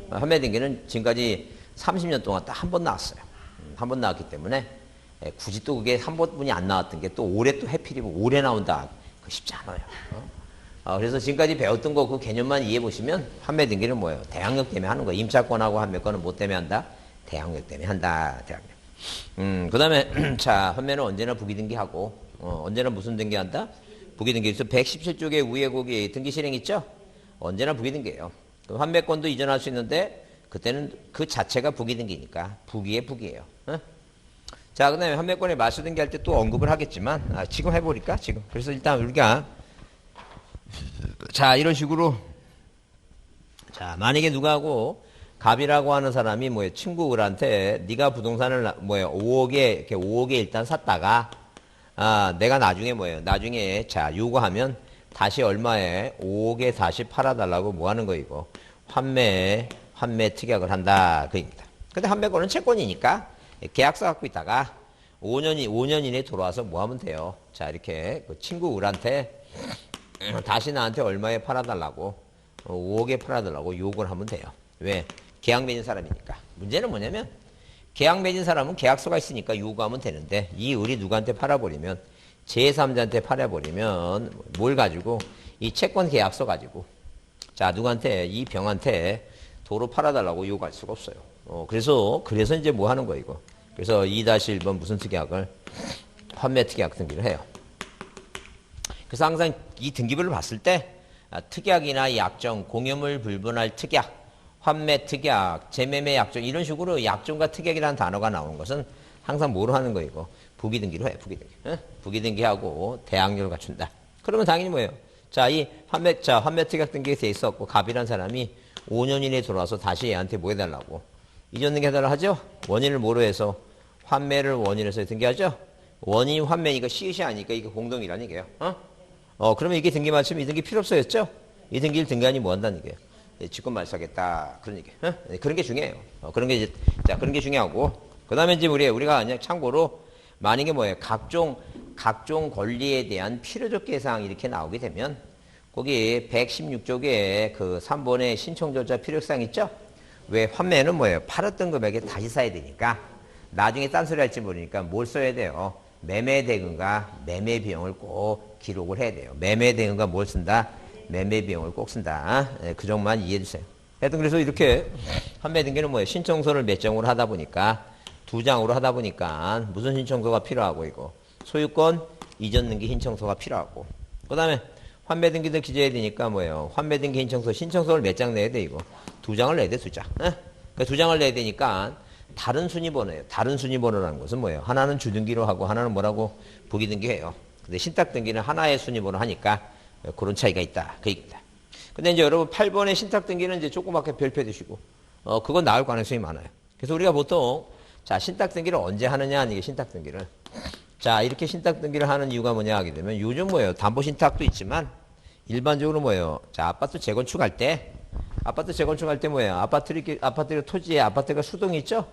판매 등기는 지금까지 30년 동안 딱 한 번 나왔어요. 한 번 나왔기 때문에 굳이 또 그게 한 번뿐이 안 나왔던 게 또 올해 또 해필이면 올해 나온다. 그거 쉽지 않아요. 그래서 지금까지 배웠던 거 그 개념만 이해해 보시면 판매 등기는 뭐예요? 대항력 때문에 하는 거예요. 임차권하고 판매권은 뭐 때문에 한다? 대항력 때문에 한다. 대항력. 그 다음에 자 판매는 언제나 부기등기하고 언제나 무슨 등기한다? 부기등기. 그래서 117쪽에 위에 거기 등기 실행 있죠? 언제나 부기등기예요. 판매권도 이전할 수 있는데 그때는 그 자체가 부기등기니까 부기의 부기예요. 자, 그 다음에 판매권에 말소 등기할 때 또 언급을 하겠지만 지금 해보니까 지금. 그래서 일단 우리가 자 이런 식으로 자 만약에 누가하고 갑이라고 하는 사람이 뭐예요? 친구들한테 네가 부동산을 뭐예요? 5억에 이렇게 5억에 일단 샀다가 내가 나중에 뭐예요? 나중에 자 요구하면 다시 얼마에 5억에 다시 팔아달라고 뭐 하는 거 이거 환매 특약을 한다 그입니다. 근데 판매권은 채권이니까 계약서 갖고 있다가 5년 이내에 돌아와서 뭐 하면 돼요? 자 이렇게 그 친구들한테 다시 나한테 얼마에 팔아달라고 5억에 팔아달라고 요구를 하면 돼요. 왜? 계약 맺은 사람이니까. 문제는 뭐냐면 계약 맺은 사람은 계약서가 있으니까 요구하면 되는데 이 을이 누구한테 팔아버리면 제3자한테 팔아버리면 뭘 가지고 이 채권 계약서 가지고 자 누구한테 이 병한테 도로 팔아달라고 요구할 수가 없어요. 그래서 이제 뭐 하는 거예요 이거. 그래서 2-1번 무슨 특약을 판매 특약 등기를 해요. 그래서 항상 이 등기부를 봤을 때 특약이나 약정, 공유물 불분할 특약, 환매 특약, 재매매 약정 이런 식으로 약정과 특약이라는 단어가 나오는 것은 항상 뭐로 하는 거 이거 부기등기로 해. 부기등기. 부기등기하고 대항력을 갖춘다. 그러면 당연히 뭐예요? 자, 이 환매 특약 등기에 돼 있었고 갑이라는 사람이 5년 이내에 돌아와서 다시 얘한테 뭐 해달라고 이전 등기 해달라고 하죠? 원인을 뭐로 해서 환매를 원인으로 해서 등기하죠? 원인 환매니까 시읒이 아니니까 이게 공동이라는 얘기예요. 그러면 이게 등기 맞추면 이 등기 필요 없어졌죠? 이 등기를 등기하니 뭐 한다는 얘기예요? 직권 말소하겠다. 그런 얘기예요. 그런 게 중요해요. 그런 게 중요하고. 그 다음에 이제 우리가 그냥 참고로 만약에 뭐예요? 각종 권리에 대한 필요적 계상 이렇게 나오게 되면 거기 116쪽에 그 3번의 신청 절차 필요성 있죠? 왜 환매는 뭐예요? 팔았던 금액에 다시 사야 되니까 나중에 딴소리 할지 모르니까 뭘 써야 돼요? 매매 대금과 매매 비용을 꼭 기록을 해야 돼요. 매매 대금과 뭘 쓴다? 매매 비용을 꼭 쓴다. 그 점만 이해해 주세요. 하여튼 그래서 이렇게 판매 등기는 뭐예요? 신청서를 몇 장으로 하다 보니까 2장으로 하다 보니까 무슨 신청서가 필요하고 이거 소유권 이전 등기 신청서가 필요하고 그 다음에 환매 등기도 기재해야 되니까 뭐예요? 환매 등기 신청서를 몇 장 내야 돼 이거 2장을 내야 돼 2장. 그 2장을 내야 되니까 다른 순위번호예요. 다른 순위번호라는 것은 뭐예요? 하나는 주등기로 하고 하나는 뭐라고 부기등기해요. 근데 신탁등기는 하나의 순위번호 하니까 그런 차이가 있다. 그 얘기입니다. 근데 이제 여러분 8번의 신탁등기는 이제 조그맣게 별표 두시고 그건 나올 가능성이 많아요. 그래서 우리가 보통 자 신탁등기를 언제 하느냐 하는 게 신탁등기를 자 이렇게 신탁등기를 하는 이유가 뭐냐 하게 되면 요즘 뭐예요? 담보신탁도 있지만 일반적으로 뭐예요? 자 아파트 재건축할 때 뭐예요? 아파트 토지에 아파트가 수동이 있죠?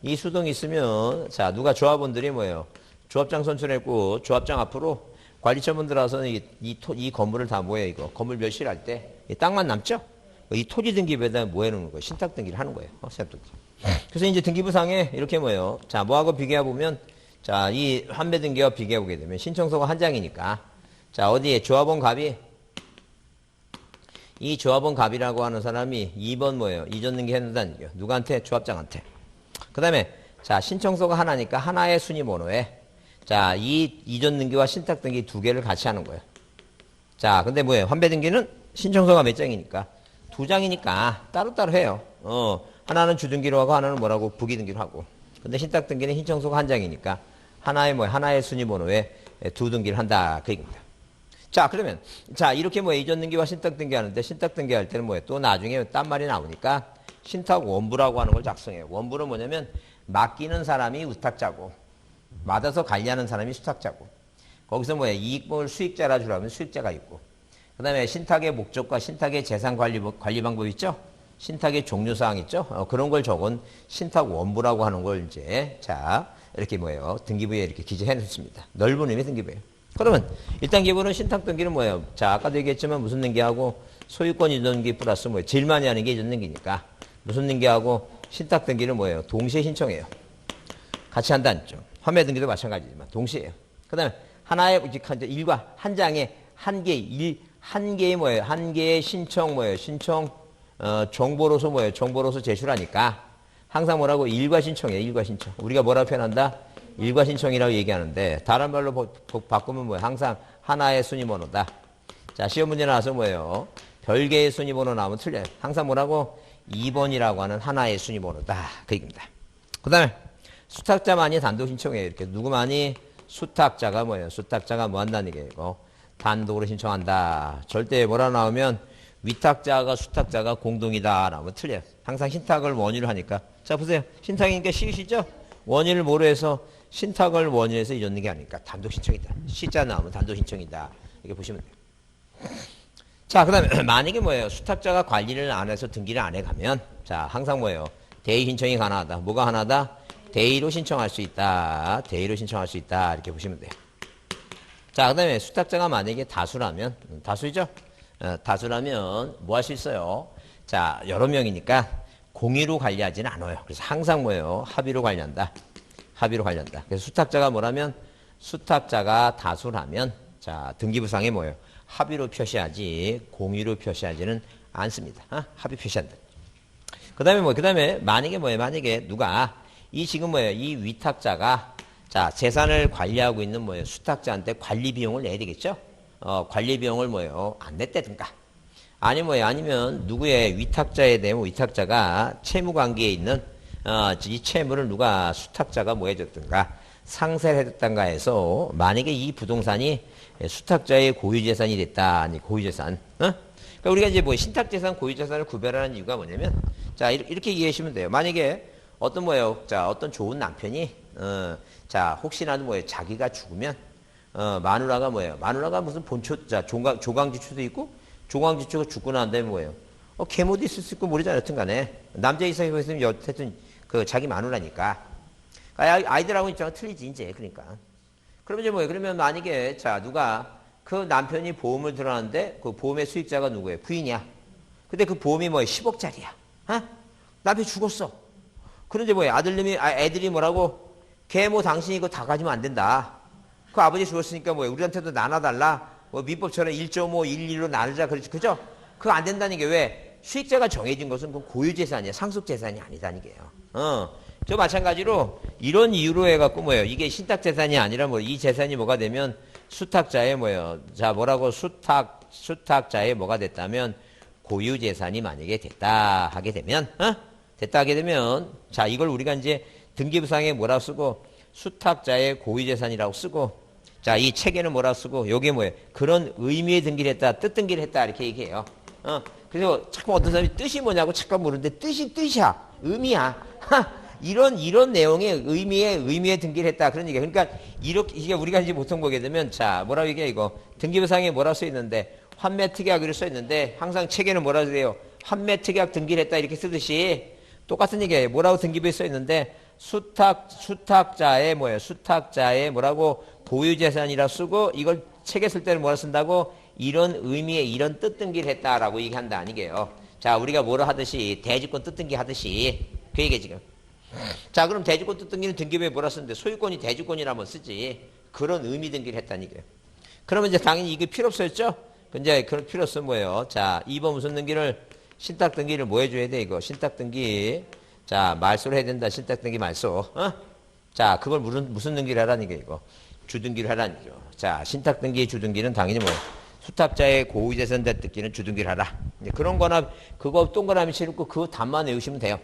이 수동이 있으면 자 누가 조합원들이 뭐예요? 조합장 선출했고 조합장 앞으로 관리처분 들어와서 이 건물을 다 뭐예요? 이거 건물 멸실할 때 이 땅만 남죠? 이 토지 등기부에다 뭐 해놓는 거예요? 신탁 등기를 하는 거예요. 그래서 이제 등기부상에 이렇게 뭐예요? 자 뭐하고 비교해 보면 자 이 환매 등기와 비교해 보게 되면 신청서가 한 장이니까 자 어디에 조합원 갑이 이 조합원 갑이라고 하는 사람이 2번 뭐예요? 이전 등기 해놓는다는 얘기예요. 누구한테? 조합장한테. 그 다음에 자 신청서가 하나니까 하나의 순위번호에 자 이 이전 등기와 신탁 등기 2개를 같이 하는 거예요. 자 근데 뭐예요? 환매 등기는 신청서가 몇 장이니까 2장이니까 따로따로 해요. 하나는 주등기로 하고 하나는 뭐라고? 부기등기로 하고. 근데 신탁 등기는 신청서가 한 장이니까 하나의 순위번호에 2등기를 한다. 그 얘기입니다. 자, 그러면, 자, 이렇게 뭐 이전 등기와 신탁 등기 하는데, 신탁 등기 할 때는 뭐예요? 또 나중에 딴 말이 나오니까, 신탁 원부라고 하는 걸 작성해요. 원부는 뭐냐면, 맡기는 사람이 우탁자고, 맡아서 관리하는 사람이 수탁자고, 거기서 뭐예요? 이익을 수익자라 주라면 수익자가 있고, 그 다음에 신탁의 목적과 신탁의 재산 관리 방법 있죠? 신탁의 종류사항 있죠? 그런 걸 적은 신탁 원부라고 하는 걸 이제, 자, 이렇게 뭐예요? 등기부에 이렇게 기재해 놓습니다. 넓은 의미의 등기부예요. 그러면 일단 기본은 신탁 등기는 뭐예요? 자 아까도 얘기했지만 무슨 등기하고 소유권 이전 등기 플러스 뭐예요? 제일 많이 하는 게 이전 등기니까 무슨 등기하고 신탁 등기는 뭐예요? 동시에 신청해요. 같이 한다는 점. 판매 등기도 마찬가지지만 동시에요. 그다음에 하나의 일과 한 장에 한 개의 뭐예요? 한 개의 신청 뭐예요? 신청 정보로서 뭐예요? 정보로서 제출하니까 항상 뭐라고 일과 신청이에요. 일과 신청. 우리가 뭐라고 표현한다? 일과 신청이라고 얘기하는데 다른 말로 바꾸면 뭐예요? 항상 하나의 순위번호다. 자, 시험 문제 나와서 뭐예요? 별개의 순위번호 나오면 틀려요. 항상 뭐라고? 2번이라고 하는 하나의 순위번호다. 그 얘기입니다. 그 다음에 수탁자만이 단독 신청해요. 이렇게 누구만이? 수탁자가 뭐예요? 수탁자가 뭐 한다는 얘기예요? 단독으로 신청한다. 절대 뭐라 나오면 위탁자가 수탁자가 공동이다 나오면 틀려요. 항상 신탁을 원유를 하니까. 자, 보세요. 신탁이니까 쉬우시죠? 원유를 뭐로 해서 신탁을 원유에서 이젓는 게 아니니까 단독 신청이다. 시자 나오면 단독 신청이다. 이렇게 보시면 돼요. 자, 그 다음에 만약에 뭐예요? 수탁자가 관리를 안 해서 등기를 안 해가면 자, 항상 뭐예요? 대의 신청이 가능하다. 뭐가 하나다? 대의로 신청할 수 있다. 대의로 신청할 수 있다. 이렇게 보시면 돼요. 자, 그 다음에 수탁자가 만약에 다수라면, 다수이죠? 다수라면 뭐 할 수 있어요? 자, 여러 명이니까 공의로 관리하지는 않아요. 그래서 항상 뭐예요? 합의로 관리한다. 합의로 관리한다. 그래서 수탁자가 뭐라면? 수탁자가 다수라면, 자, 등기부상에 뭐예요? 합의로 표시하지, 공의로 표시하지는 않습니다. 합의 표시한다. 그 다음에 그 다음에 만약에 뭐예요? 만약에 누가 이 지금 뭐예요? 이 위탁자가 자, 재산을 관리하고 있는 뭐예요? 수탁자한테 관리 비용을 내야 되겠죠? 관리 비용을 뭐예요? 안 냈다든가. 아니 뭐예요? 아니면 누구의 위탁자에 대한 위탁자가 채무 관계에 있는 이 채무를 누가 수탁자가 뭐 해줬든가 상세를 해줬던가 해서 만약에 이 부동산이 수탁자의 고유재산이 됐다. 아니 고유재산. 그러니까 우리가 이제 뭐 신탁재산, 고유재산을 구별하는 이유가 뭐냐면 자, 이렇게 이해하시면 돼요. 만약에 어떤 뭐예요? 자, 어떤 좋은 남편이 자, 혹시나 뭐예요? 자기가 죽으면 마누라가 뭐예요? 마누라가 무슨 본초 자, 조강지추도 있고 조강지추가 죽고 난 다음에 뭐예요? 계모도 있을 수 있고 모르잖아요. 여튼 간에 남자 이상이 있으면 여튼 그 자기 마누라니까 아이들하고 입장은 틀리지 이제. 그러니까 그러면 이제 뭐예요? 그러면 만약에 자, 누가 그 남편이 보험을 들어놨는데 그 보험의 수익자가 누구예요? 부인이야. 근데 그 보험이 뭐예요? 10억짜리야. 남편이 죽었어. 그런데 뭐예요? 애들이 뭐라고? 걔 당신이 이거 다 가지면 안 된다. 그 아버지 죽었으니까 뭐예요? 우리한테도 나눠달라. 뭐 민법처럼 1.5, 1.2로 나누자. 그렇지. 그죠? 그거 안 된다는 게 왜? 수익자가 정해진 것은 그 고유재산이야. 상속재산이 아니다는 게요. 저 마찬가지로 이런 이유로 해갖고 뭐예요? 이게 신탁재산이 아니라 뭐 이 재산이 뭐가 되면 수탁자의 뭐예요? 자, 뭐라고? 수탁자의 뭐가 됐다면 고유재산이 만약에 됐다 하게 되면, 됐다 하게 되면, 자, 이걸 우리가 이제 등기부상에 뭐라고 쓰고, 수탁자의 고유재산이라고 쓰고, 자, 이 책에는 뭐라고 쓰고, 요게 뭐예요? 그런 의미의 등기를 했다, 뜻 등기를 했다, 이렇게 얘기해요. 그래서 자꾸 어떤 사람이 뜻이 뭐냐고 잠깐 모르는데, 뜻이야. 의미야. 이런 내용의 의미의 등기를 했다. 그런 얘기야. 그러니까, 이게 우리가 이제 보통 보게 되면, 자, 뭐라고 얘기해, 이거. 등기부상에 뭐라고 써 있는데, 환매특약으로 써 있는데, 항상 책에는 뭐라고 돼요? 환매특약 등기를 했다, 이렇게 쓰듯이, 똑같은 얘기예요. 뭐라고 등기부에 써 있는데, 수탁자의 뭐예요? 수탁자의 뭐라고 고유재산이라 쓰고, 이걸 책에 쓸 때는 뭐라 쓴다고? 이런 의미의 이런 뜻 등기를 했다라고 얘기한다, 아니게요. 자, 우리가 뭐라 하듯이, 대지권 뜻 등기 하듯이, 그 얘기해, 지금. 자, 그럼 대지권 뜻 등기는 등기부에 뭐라 쓰는데, 소유권이 대지권이라면 쓰지. 그런 의미 등기를 했다는 얘기예요. 그러면 이제 당연히 이게 필요 없었죠? 근데 그런 필요 없으면 뭐예요? 자, 2번 무슨 등기를, 신탁 등기를 뭐 해줘야 돼, 이거? 신탁 등기. 자, 말소를 해야 된다. 신탁 등기 말소. 자, 그걸 무슨 등기를 하라는 게 이거? 주등기를 하라는 거죠. 자, 신탁 등기의 주등기는 당연히 뭐, 수탁자의 고유재산 등기는 주등기를 하라. 그런 거나, 그거 동그라미 치고 그 답만 외우시면 돼요.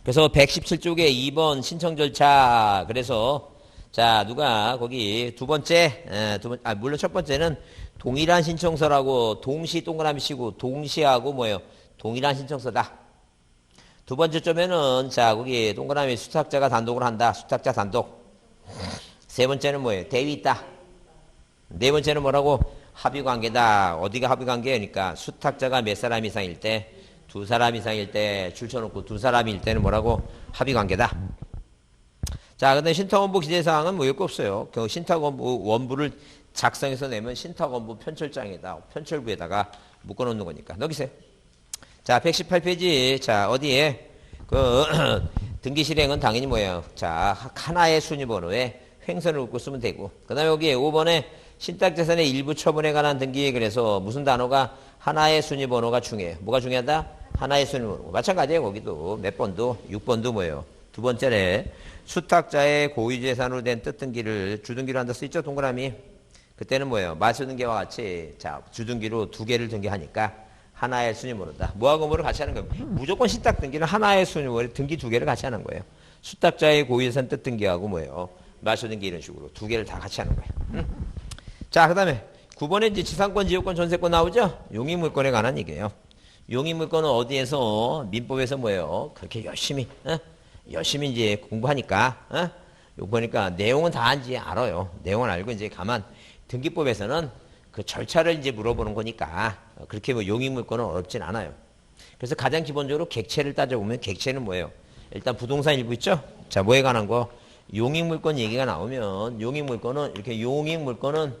그래서 117쪽에 2번 신청 절차. 그래서, 자, 누가 거기 두 번째, 물론 첫 번째는 동일한 신청서라고 동시 동그라미 치고 동시하고 뭐예요? 동일한 신청서다. 두 번째 점에는 자, 거기 동그라미 수탁자가 단독으로 한다. 수탁자 단독. 세 번째는 뭐예요? 대위 있다. 네 번째는 뭐라고? 합의관계다. 어디가 합의관계니까 수탁자가 몇 사람 이상일 때, 두 사람 이상일 때 줄쳐놓고 두 사람일 때는 뭐라고? 합의관계다. 자, 근데 신탁원부 기재사항은 뭐 할 거 없어요. 그 신탁원부 원부를 작성해서 내면 신탁원부 편철장에다, 편철부에다가 묶어놓는 거니까. 넘기세요. 자, 118페이지. 자, 어디에? 그, 등기 실행은 당연히 뭐예요? 자, 하나의 순위번호에 횡선을 긋고 쓰면 되고. 그 다음에 여기 5번에 신탁재산의 일부 처분에 관한 등기에 그래서 무슨 단어가 하나의 순위번호가 중요해요. 뭐가 중요하다? 하나의 순위번호. 마찬가지예요. 거기도 몇 번도 6번도 뭐예요? 두 번째에 수탁자의 고유재산으로 된 뜻등기를 주등기로 한다 쓰있죠? 동그라미. 그때는 뭐예요? 마수등기와 같이 자 주등기로 두 개를 등기하니까 하나의 순위번호다. 뭐하고 뭐를 같이 하는 거예요? 무조건 신탁등기는 하나의 순위번호 등기 두 개를 같이 하는 거예요. 수탁자의 고유재산 뜻등기하고 뭐예요? 마수등기 이런 식으로 두 개를 다 같이 하는 거예요. 자, 그 다음에 9번에 이제 지상권, 지역권, 전세권 나오죠? 용익물권에 관한 얘기예요. 용익물권은 어디에서 민법에서 뭐예요? 그렇게 열심히 열심히 이제 공부하니까 요 보니까 내용은 다 이제 알아요. 내용은 알고 이제 가만 등기법에서는 그 절차를 이제 물어보는 거니까 그렇게 뭐 용익물권은 어렵진 않아요. 그래서 가장 기본적으로 객체를 따져보면 객체는 뭐예요? 일단 부동산 일부 있죠? 자, 뭐에 관한 거? 용익물권 얘기가 나오면 용익물권은 이렇게 용익물권은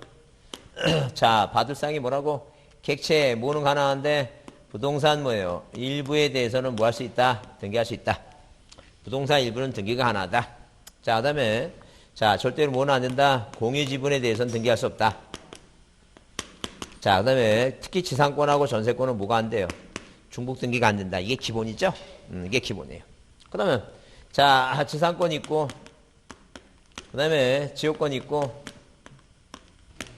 자, 받을 사항이 뭐라고? 객체 뭐는 가능한데 부동산 뭐예요? 일부에 대해서는 뭐 할 수 있다? 등기할 수 있다. 부동산 일부는 등기가 하나다. 자, 그 다음에 자, 절대로 뭐는 안 된다? 공유지분에 대해서는 등기할 수 없다. 자, 그 다음에 특히 지상권하고 전세권은 뭐가 안 돼요? 중복 등기가 안 된다. 이게 기본이죠? 이게 기본이에요. 그 다음에 자, 지상권 있고 그 다음에 지역권 있고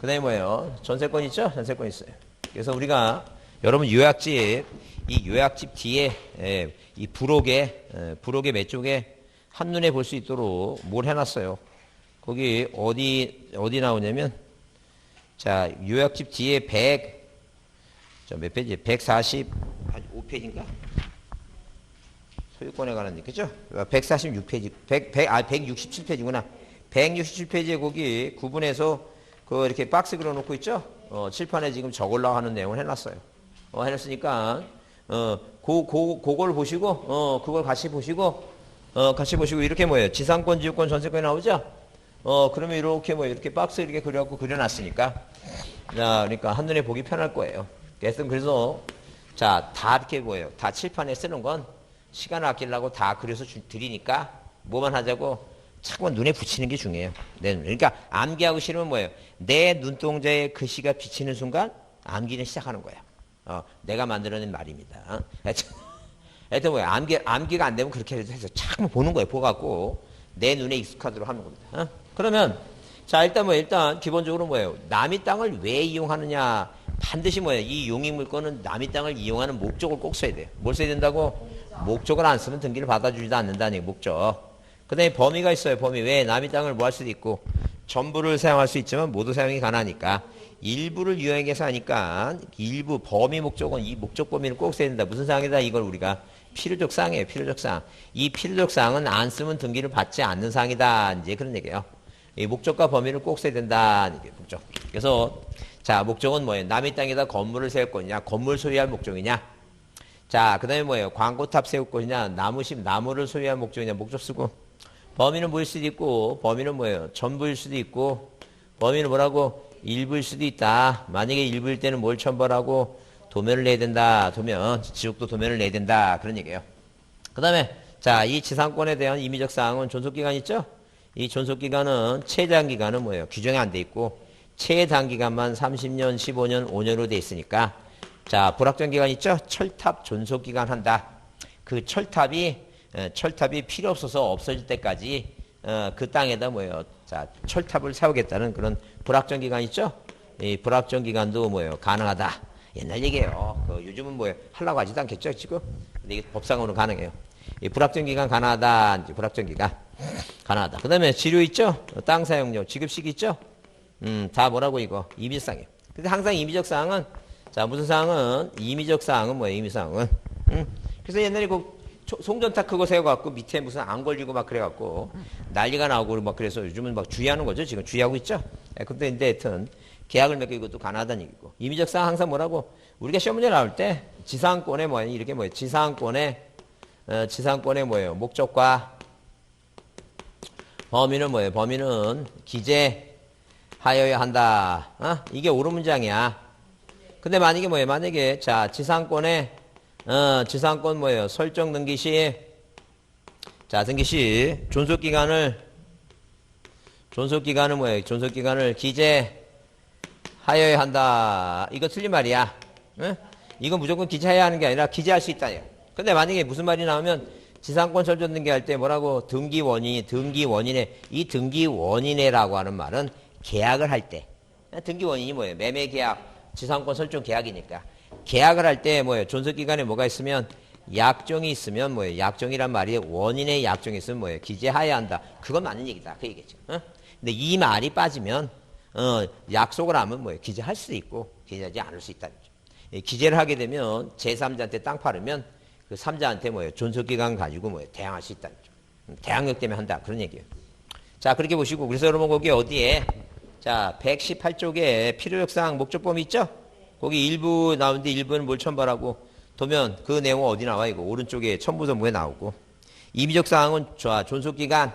그 다음에 뭐예요? 전세권 있죠? 전세권 있어요. 그래서 우리가 여러분 요약집 이 요약집 뒤에 이 부록의 몇 쪽에 한눈에 볼 수 있도록 뭘 해놨어요. 거기 어디 나오냐면 자 요약집 뒤에 몇 페이지? 145페이지인가? 소유권에 관한 얘기, 그죠? 146페이지, 167페이지구나. 167페이지에 거기 구분해서 그 이렇게 박스 그려놓고 있죠? 칠판에 지금 적으려고 하는 내용을 해놨어요. 해놨으니까, 그걸 보시고, 그걸 같이 보시고, 이렇게 뭐예요? 지상권, 지역권, 전세권이 나오죠? 그러면 이렇게 이렇게 박스 이렇게 그려갖고 그려놨으니까. 자, 그러니까 한눈에 보기 편할 거예요. 그래서, 자, 다 이렇게 뭐예요? 다 칠판에 쓰는 건 시간을 아끼려고 다 그려서 드리니까 뭐만 하자고 자꾸 눈에 붙이는 게 중요해요. 내 눈에. 그러니까 암기하고 싫으면 뭐예요? 내 눈동자에 글씨가 비치는 순간 암기는 시작하는 거야. 내가 만들어낸 말입니다. 하여튼 뭐야? 암기가 안 되면 그렇게 해서 자꾸 보는 거예요. 보갖고 내 눈에 익숙하도록 하는 겁니다. 그러면 자 일단 기본적으로 뭐예요? 남의 땅을 왜 이용하느냐? 반드시 뭐예요? 이 용익물권은 남의 땅을 이용하는 목적을 꼭 써야 돼요. 뭘 써야 된다고? 목적을 안 쓰면 등기를 받아주지도 않는다는 목적. 그 다음에 범위가 있어요. 범위. 왜? 남의 땅을 뭐 할 수도 있고 전부를 사용할 수 있지만 모두 사용이 가능하니까 일부를 유형해서 하니까 일부 범위 목적은 이 목적 범위를 꼭 써야 된다. 무슨 사항이다? 이걸 우리가 필요적 사항이에요. 필요적 사항. 이 필요적 사항은 안 쓰면 등기를 받지 않는 사항이다. 이제 그런 얘기예요. 이 목적과 범위를 꼭 써야 된다. 이게 목적. 그래서 자 목적은 뭐예요? 남의 땅에다 건물을 세울 거냐? 건물 소유할 목적이냐? 자, 그 다음에 뭐예요? 광고탑 세울 거냐? 나무를 소유할 목적이냐? 목적 쓰고. 범위는 뭐일 수도 있고, 범위는 뭐예요? 전부일 수도 있고, 범위는 뭐라고? 일부일 수도 있다. 만약에 일부일 때는 뭘 첨벌하고, 도면을 내야 된다. 지역도 도면을 내야 된다. 그런 얘기예요. 그 다음에, 자, 이 지상권에 대한 임의적 사항은 존속기간 있죠? 이 존속기간은, 최장기간은 뭐예요? 규정이 안 돼 있고, 최단기간만 30년, 15년, 5년으로 돼 있으니까, 자, 불확정 기간 있죠? 철탑 존속 기간 한다. 그 철탑이 필요 없어서 없어질 때까지 그 땅에다 뭐예요? 자, 철탑을 세우겠다는 그런 불확정 기간 있죠? 이 불확정 기간도 뭐예요? 가능하다. 옛날 얘기예요. 요즘은 뭐예요? 하려고 하지도 않겠죠, 지금? 근데 이게 법상으로 가능해요. 이 불확정 기간 가능하다. 이제 불확정 기간 가능하다. 그다음에 지료 있죠? 땅 사용료, 지급식 있죠? 다 뭐라고 이거? 임의적 사항이에요. 근데 항상 임의적 사항은 자, 무슨 사항은? 임의적 사항은 뭐예요? 임의 사항은? 그래서 옛날에 송전탑 그거 세워갖고 밑에 무슨 안 걸리고 막 그래갖고 난리가 나고 막 그래서 요즘은 막 주의하는 거죠. 지금 주의하고 있죠. 근데 하여튼 계약을 맺고 이것도 가능하다는 얘기고. 임의적 사항 항상 뭐라고? 우리가 시험 문제 나올 때 지상권에 뭐예요? 이렇게 뭐예요? 지상권에 뭐예요? 목적과 범위는 뭐예요? 범위는 기재하여야 한다. 이게 옳은 문장이야. 근데 만약에 뭐예요? 만약에 자 지상권에 지상권 뭐예요? 설정 등기 시, 자, 등기 시 존속기간을 뭐예요? 존속기간을 기재하여야 한다. 이거 틀린 말이야. 응? 이거 무조건 기재해야 하는 게 아니라 기재할 수 있다요. 근데 만약에 무슨 말이 나오면 지상권 설정 등기할 때 뭐라고? 등기원인에, 이 등기원인에라고 하는 말은 계약을 할 때. 등기원인이 뭐예요? 매매계약, 지상권 설정 계약이니까. 계약을 할 때 뭐예요? 존속기간에 뭐가 있으면 약정이 있으면 뭐예요? 약정이란 말이 원인의 약정이 있으면 뭐예요? 기재해야 한다. 그건 맞는 얘기다. 그 얘기죠. 어? 근데 이 말이 빠지면 약속을 하면 뭐예요? 기재할 수도 있고 기재하지 않을 수 있다는 거죠. 기재를 하게 되면 제3자한테 땅 팔으면 그 3자한테 뭐예요? 존속기간 가지고 뭐예요? 대항할 수 있다는 거죠. 대항력 때문에 한다. 그런 얘기예요. 자, 그렇게 보시고 그래서 여러분 거기 어디에 자 118쪽에 필요역사항 목적범위 있죠? 거기 일부 나오는데 일부는 뭘 첨부하라고 보면 그 내용은 어디 나와? 이거 오른쪽에 첨부선부에 나오고 임의적 사항은 존속기간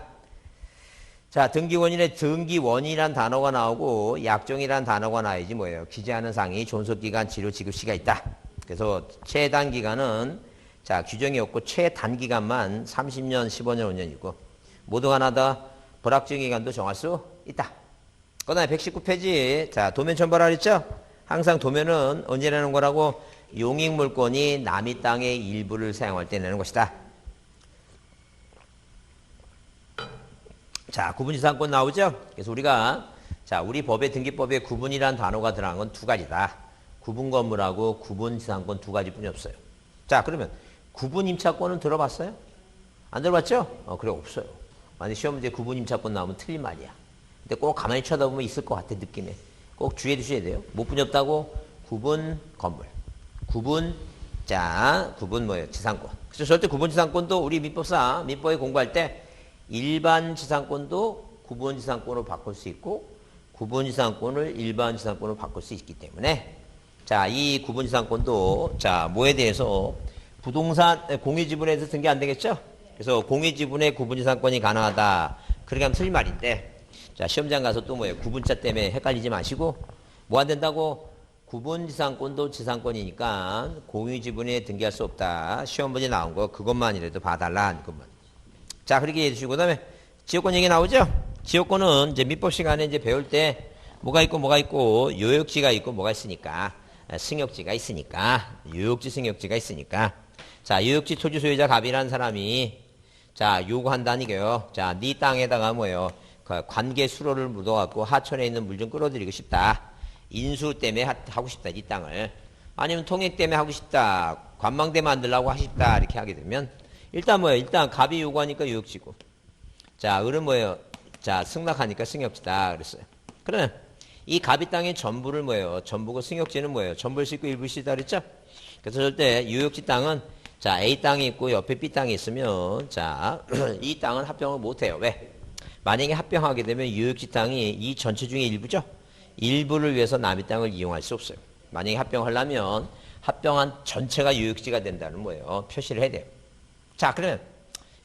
자 등기원인의 등기원이란 단어가 나오고 약정이란 단어가 나와야지 뭐예요? 기재하는 사항이 존속기간 치료 지급시가 있다. 그래서 최단기간은 자 규정이 없고 최단기간만 30년, 15년, 5년이고 모두가 하나 다 불확정기간도 정할 수 있다. 그 다음에 119페이지 자 도면 첨부하라 그랬죠? 항상 도면은 언제 내는 거라고? 용익물권이 남의 땅의 일부를 사용할 때 내는 것이다. 자, 구분지상권 나오죠? 그래서 우리가 자 우리 법의 등기법에 구분이란 단어가 들어간 건 두 가지다. 구분건물하고 구분지상권 두 가지뿐이 없어요. 자, 그러면 구분임차권은 들어봤어요? 안 들어봤죠? 그래 없어요. 만약 시험 문제 구분임차권 나오면 틀린 말이야. 근데 꼭 가만히 쳐다보면 있을 것 같아 느낌에. 꼭 주의해 두셔야 돼요. 못 분이 없다고 구분 건물, 구분 뭐예요? 지상권. 그래서 절대 구분 지상권도 우리 민법상 민법에 공부할 때 일반 지상권도 구분 지상권으로 바꿀 수 있고 구분 지상권을 일반 지상권으로 바꿀 수 있기 때문에 자, 이 구분 지상권도 자, 뭐에 대해서 부동산 공유 지분에서 등기 안 되겠죠? 그래서 공유 지분의 구분 지상권이 가능하다. 그렇게 하면 틀린 말인데 자, 시험장 가서 또 뭐예요? 구분자 때문에 헷갈리지 마시고 뭐 안 된다고? 구분 지상권도 지상권이니까 공유 지분에 등기할 수 없다. 시험 문제 나온 거 그것만이라도 봐달라. 그것만. 자, 그렇게 해주시고 그다음에 지역권 얘기 나오죠? 지역권은 이제 민법 시간에 이제 배울 때 뭐가 있고 요역지가 있고 뭐가 있으니까 승역지가 있으니까 요역지 승역지가 있으니까 자, 요역지 토지 소유자 갑이라는 사람이 자, 요구한다는 게요. 자, 네 땅에다가 뭐예요? 관계 수로를 묻어갖고 하천에 있는 물 좀 끌어들이고 싶다. 인수 때문에 하고 싶다. 이 땅을. 아니면 통행 때문에 하고 싶다. 관망대 만들려고 하고 싶다. 이렇게 하게 되면 일단 뭐예요? 일단 갑이 요구하니까 요역지고 자 을은 뭐예요? 자 승낙하니까 승역지다 그랬어요. 그러면 이 갑이 땅의 전부를 뭐예요? 전부고 승역지는 뭐예요? 전부일 수 있고 일부일 수 있다 그랬죠? 그래서 절대 요역지 땅은 자 A 땅이 있고 옆에 B 땅이 있으면 자 이 땅은 합병을 못해요. 왜? 만약에 합병하게 되면 요역지 땅이 이 전체 중에 일부죠? 일부를 위해서 남의 땅을 이용할 수 없어요. 만약에 합병하려면 합병한 전체가 요역지가 된다는 뭐예요? 표시를 해야 돼요. 자, 그러면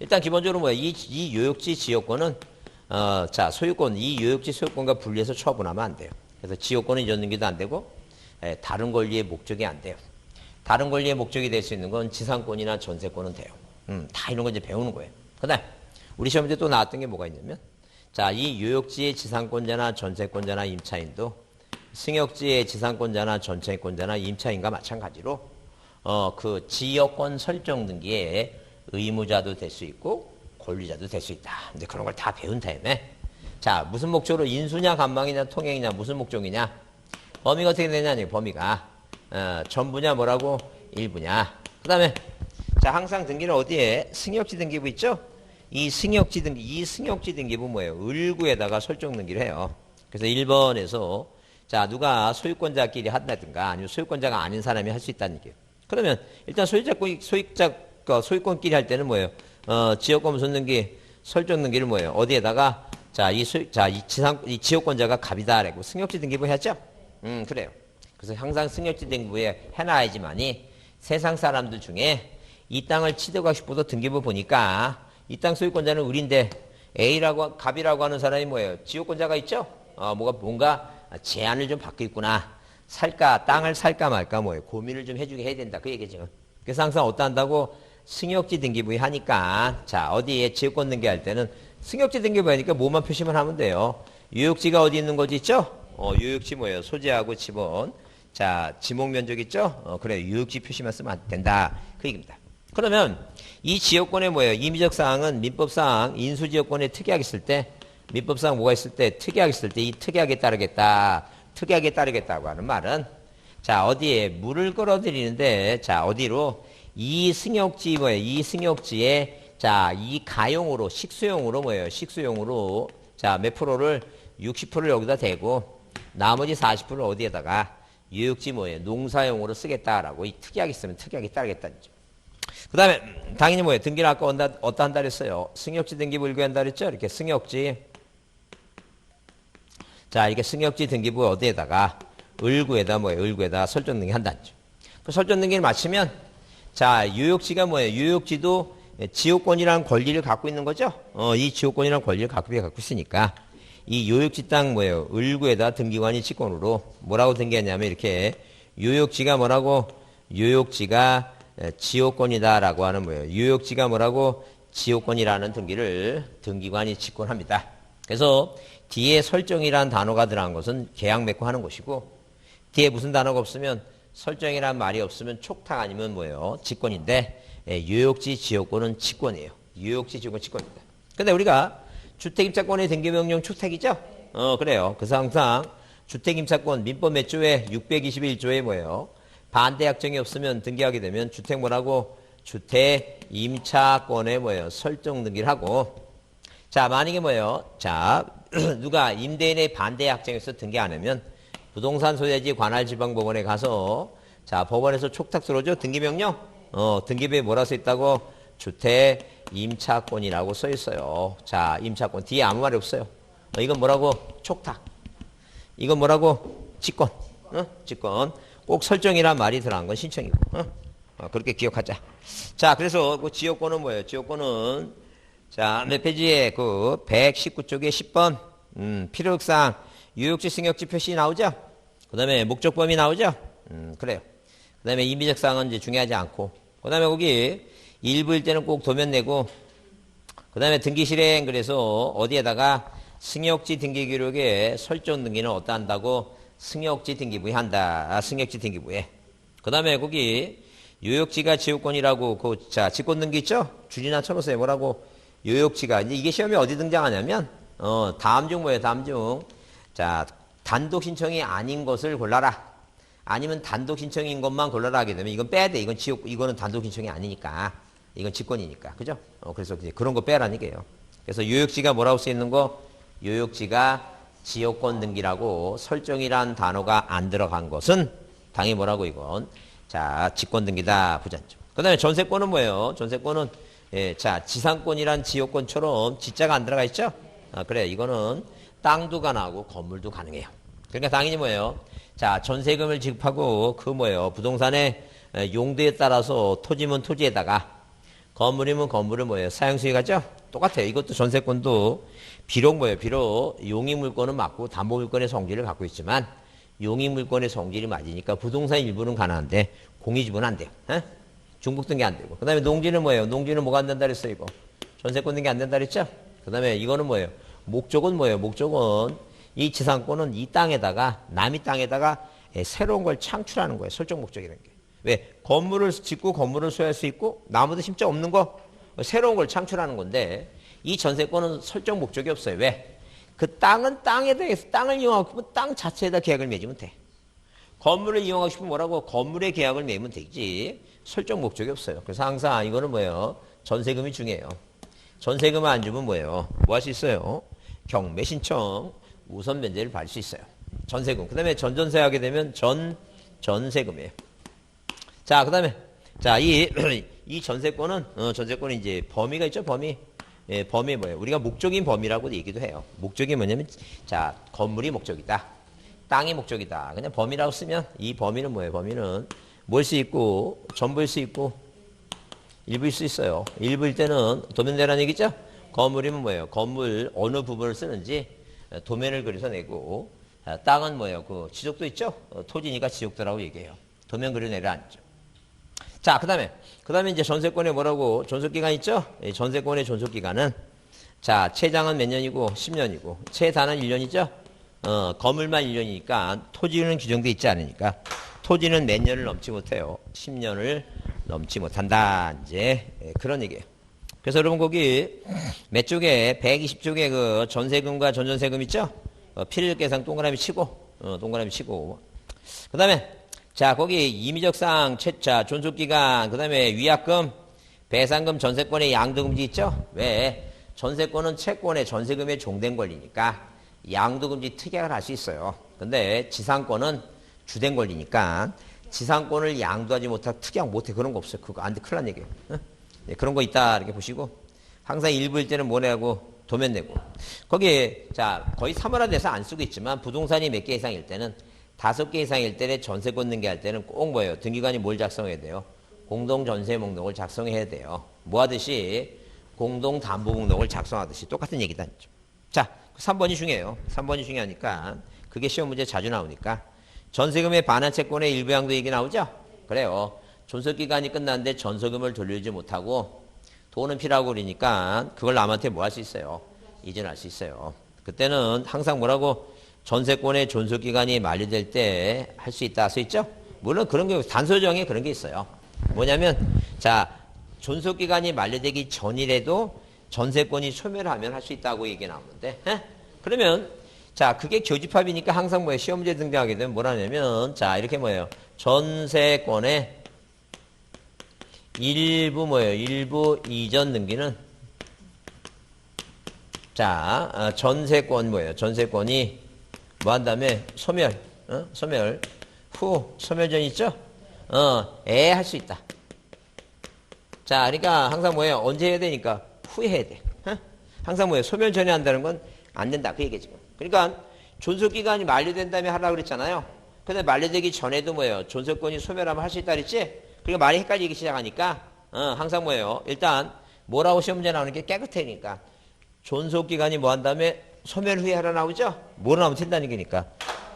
일단 기본적으로 뭐예요? 이 요역지 지역권은 자 소유권 이 요역지 소유권과 분리해서 처분하면 안 돼요. 그래서 지역권은 잊어넘기도 안 되고 다른 권리의 목적이 안 돼요. 다른 권리의 목적이 될 수 있는 건 지상권이나 전세권은 돼요. 다 이런 거 이제 배우는 거예요. 그다음 우리 시험 문제 또 나왔던 게 뭐가 있냐면 자, 이 요역지의 지상권자나 전세권자나 임차인도 승역지의 지상권자나 전세권자나 임차인과 마찬가지로 그 지역권 설정 등기에 의무자도 될 수 있고 권리자도 될 수 있다. 이제 그런 걸 다 배운 다음에 자, 무슨 목적으로 인수냐 관망이냐 통행이냐 무슨 목적이냐 범위가 어떻게 되냐 범위가 전부냐 뭐라고 일부냐. 그다음에 자, 항상 등기는 어디에 승역지 등기부 있죠? 이 승역지 등기부 뭐예요? 을구에다가 설정 등기를 해요. 그래서 1번에서 자, 누가 소유권자끼리 한다든가 아니면 소유권자가 아닌 사람이 할 수 있다는 얘기예요. 그러면 일단 소유권끼리 할 때는 뭐예요? 지역권 무슨 등기, 설정 등기를 뭐예요? 어디에다가 자, 이 지역권자가 갑이다라고 승역지 등기부 했죠? 그래요. 그래서 항상 승역지 등기부에 해놔야지만이 세상 사람들 중에 이 땅을 취득하고 싶어서 등기부 보니까 이 땅 소유권자는 을인데 A라고 갑이라고 하는 사람이 뭐예요? 지역권자가 있죠? 뭔가 제한을 좀 받고 있구나. 땅을 살까 말까 뭐예요? 고민을 좀 해주게 해야 된다. 그 얘기죠. 그래서 항상 어떠 한다고 승역지 등기부위 하니까 자 어디에 지역권 등기할 때는 승역지 등기부위 하니까 뭐만 표시만 하면 돼요. 유역지가 어디 있는 거지 있죠? 유역지 뭐예요? 소재하고 지번. 자 지목 면적 있죠? 그래 유역지 표시만 쓰면 안 된다. 그 얘기입니다. 그러면 이 지역권에 뭐예요? 임의적 사항은 민법상 인수지역권에 특이하게 쓸 때 민법상 뭐가 있을 때 특이하게 쓸 때 이 특이하게 따르겠다. 특이하게 따르겠다고 하는 말은 자 어디에 물을 끌어들이는데 자 어디로 이 승역지 뭐예요? 이 승역지에 자 이 가용으로 식수용으로 뭐예요? 식수용으로 자 몇 프로를 60%를 여기다 대고 나머지 40%를 어디에다가 유역지 뭐예요? 농사용으로 쓰겠다라고 이 특이하게 쓰면 특이하게 따르겠다는 거죠. 그 다음에 당연히 뭐예요? 등기를 아까 어디다 한다 그랬어요? 승역지 등기부 일구한다 그랬죠? 이렇게 승역지 자 이렇게 승역지 등기부 어디에다가 을구에다 뭐예요? 을구에다 설정 등기 한다는 거죠. 그 설정 등기를 마치면 자 유역지가 뭐예요? 유역지도 지역권이라는 권리를 갖고 있는 거죠? 이 지역권이라는 권리를 갖고 있으니까 이 유역지 땅 뭐예요? 을구에다 등기관이 직권으로 뭐라고 등기하냐면 이렇게 유역지가 뭐라고? 유역지가 지역권이다라고 하는 뭐예요? 유역지가 뭐라고? 지역권이라는 등기를 등기관이 직권합니다. 그래서 뒤에 설정이라는 단어가 들어간 것은 계약 맺고 하는 것이고 뒤에 무슨 단어가 없으면 설정이라는 말이 없으면 촉탁 아니면 뭐예요? 직권인데 유역지 지역권은 직권이에요. 유역지 지역권 직권입니다. 근데 우리가 주택임차권의 등기명령 주택이죠? 그래요. 그래서 항상 주택임차권 민법 몇 조에 621조에 뭐예요? 반대약정이 없으면 등기하게 되면 주택 뭐라고? 주택임차권에 뭐예요? 설정 등기를 하고 자 만약에 뭐예요? 자 누가 임대인의 반대약정에서 등기 안 하면 부동산 소유지 관할지방법원에 가서 자 법원에서 촉탁 들어오죠? 등기명령? 등기부에 뭐라 써 있다고? 주택임차권이라고 써 있어요. 자 임차권 뒤에 아무 말이 없어요. 이건 뭐라고? 촉탁. 이건 뭐라고? 직권. 직권. 꼭 설정이란 말이 들어간 건 신청이고. 그렇게 기억하자. 자 그래서 그 지역권은 뭐예요? 지역권은 자 몇 페이지에 그 119쪽에 10번 필요사항 유역지 승역지 표시 나오죠? 그 다음에 목적범위 나오죠? 그래요. 그 다음에 임의적 사항은 이제 중요하지 않고 그 다음에 거기 일부일 때는 꼭 도면 내고 그 다음에 등기 실행 그래서 어디에다가 승역지 등기 기록에 설정 등기는 어떠 한다고? 승역지 등기부에 한다. 승역지 등기부에. 그 다음에 거기 유역지가 지역권이라고 자 직권 등기 있죠? 줄이나 쳐놓으세요. 뭐라고? 유역지가 이제 이게 시험에 어디 등장하냐면 다음 중 뭐예요? 다음 중 자 단독 신청이 아닌 것을 골라라. 아니면 단독 신청인 것만 골라라 하게 되면 이건 빼야 돼. 이거는 단독 신청이 아니니까. 이건 직권이니까. 그죠? 그래서 그런 거 빼라는 얘기예요. 그래서 유역지가 뭐라고 쓰여 있는 거? 유역지가 지역권 등기라고 설정이란 단어가 안 들어간 것은 당연히 뭐라고 이건? 자, 직권 등기다. 부전점. 그 다음에 전세권은 뭐예요? 전세권은 자, 지상권이란 지역권처럼 지자가 안 들어가 있죠? 그래. 이거는 땅도 가능하고 건물도 가능해요. 그러니까 당연히 뭐예요? 자, 전세금을 지급하고 그 뭐예요? 부동산의 용도에 따라서 토지면 토지에다가 건물이면 건물은 뭐예요? 사용수익하죠? 똑같아요. 이것도 전세권도 비록 뭐예요? 비록 용익물권은 맞고 담보물권의 성질을 갖고 있지만 용익물권의 성질이 맞으니까 부동산 일부는 가능한데 공유지분은 안 돼요. 중복 등기 안 되고. 그 다음에 농지는 뭐예요? 농지는 뭐가 안 된다 그랬어요? 이거. 전세권 등기 안 된다 그랬죠? 그 다음에 이거는 뭐예요? 목적은 뭐예요? 목적은 이 지상권은 이 땅에다가 남의 땅에다가 새로운 걸 창출하는 거예요. 설정 목적이라는 게. 왜? 건물을 짓고 건물을 소유할 수 있고 나무도 심자 없는 거 새로운 걸 창출하는 건데 이 전세권은 설정 목적이 없어요. 왜? 그 땅은 땅에 대해서 땅을 이용하고 싶으면 땅 자체에다 계약을 맺으면 돼. 건물을 이용하고 싶으면 뭐라고? 건물에 계약을 맺으면 되지. 설정 목적이 없어요. 그래서 항상 이거는 뭐예요? 전세금이 중요해요. 전세금을 안 주면 뭐예요? 뭐 할 수 있어요? 경매 신청 우선 면제를 받을 수 있어요. 전세금. 그 다음에 전전세 하게 되면 전세금이에요. 자, 그 다음에, 자, 이 전세권은, 전세권은 이제 범위가 있죠, 범위. 범위 뭐예요? 우리가 목적인 범위라고 얘기도 해요. 목적이 뭐냐면, 자, 건물이 목적이다. 땅이 목적이다. 그냥 범위라고 쓰면, 이 범위는 뭐예요? 범위는 뭘 수 있고, 전부일 수 있고, 일부일 수 있어요. 일부일 때는 도면대라는 얘기죠? 건물이면 뭐예요? 건물 어느 부분을 쓰는지 도면을 그려서 내고, 땅은 뭐예요? 그 지적도 있죠? 토지니까 지적도라고 얘기해요. 도면 그려내라 앉죠. 자, 그 다음에 이제 전세권에 뭐라고? 존속기간 있죠? 이 전세권의 존속기간은, 자, 최장은 몇 년이고, 10년이고, 최단은 1년이죠? 건물만 1년이니까, 토지는 규정돼 있지 않으니까, 토지는 몇 년을 넘지 못해요. 10년을 넘지 못한다. 이제, 그런 얘기예요. 그래서 여러분 거기, 몇 쪽에, 120쪽에 그 전세금과 전전세금 있죠? 필요계상 동그라미 치고, 동그라미 치고. 그 다음에, 자, 거기 임의적상 최차, 존속기간, 그 다음에 위약금, 배상금, 전세권의 양도금지 있죠? 왜? 전세권은 채권의 전세금에 종된 권리니까 양도금지 특약을 할 수 있어요. 근데 지상권은 주된 권리니까 지상권을 양도하지 못하고 특약 못해. 그런 거 없어요. 그거 안 돼. 큰일 난 얘기예요. 네, 그런 거 있다. 이렇게 보시고. 항상 일부일 때는 뭐 내고 도면 내고. 거기에, 자, 거의 사물화돼서 안 쓰고 있지만 부동산이 몇 개 이상일 때는 5개 이상일 때는 전세권 등기할 때는 꼭 뭐예요? 등기관이 뭘 작성해야 돼요? 공동전세 목록을 작성해야 돼요. 뭐 하듯이? 공동담보목록을 작성하듯이 똑같은 얘기다. 자, 3번이 중요해요. 3번이 중요하니까 그게 시험 문제 자주 나오니까 전세금의 반환 채권의 일부 양도 얘기 나오죠? 그래요. 존속기간이 끝났는데 전세금을 돌려주지 못하고 돈은 필요하고 그러니까 그걸 남한테 뭐 할 수 있어요? 이전할 수 있어요. 그때는 항상 뭐라고? 전세권의 존속기간이 만료될 때 할 수 있다 써 있죠? 물론 그런 게 단서정에 그런 게 있어요. 뭐냐면 자 존속기간이 만료되기 전이라도 전세권이 소멸하면 할 수 있다고 얘기 나오는데 그러면 자 그게 교집합이니까 항상 뭐예요? 시험 문제 등장하게 되면 뭐라냐면 자 이렇게 뭐예요? 전세권의 일부 뭐예요? 일부 이전 등기는 자 전세권 뭐예요? 전세권이 뭐 한 다음에 소멸 소멸 후 소멸전 있죠? 할 수 있다. 자, 그러니까 항상 뭐예요? 언제 해야 되니까 후에 해야 돼. 항상 뭐예요? 소멸 전에 한다는 건 안 된다. 그 얘기지. 그러니까 존속기간이 만료된 다음에 하라고 그랬잖아요. 근데 만료되기 전에도 뭐예요? 존속권이 소멸하면 할 수 있다 그랬지? 그러니까 말이 헷갈리기 시작하니까 항상 뭐예요? 일단 뭐라고 시험 문제 나오는 게 깨끗하니까 존속기간이 뭐 한 다음에 소멸 후에 하라 나오죠? 뭐로 나오면 튄다는 얘기니까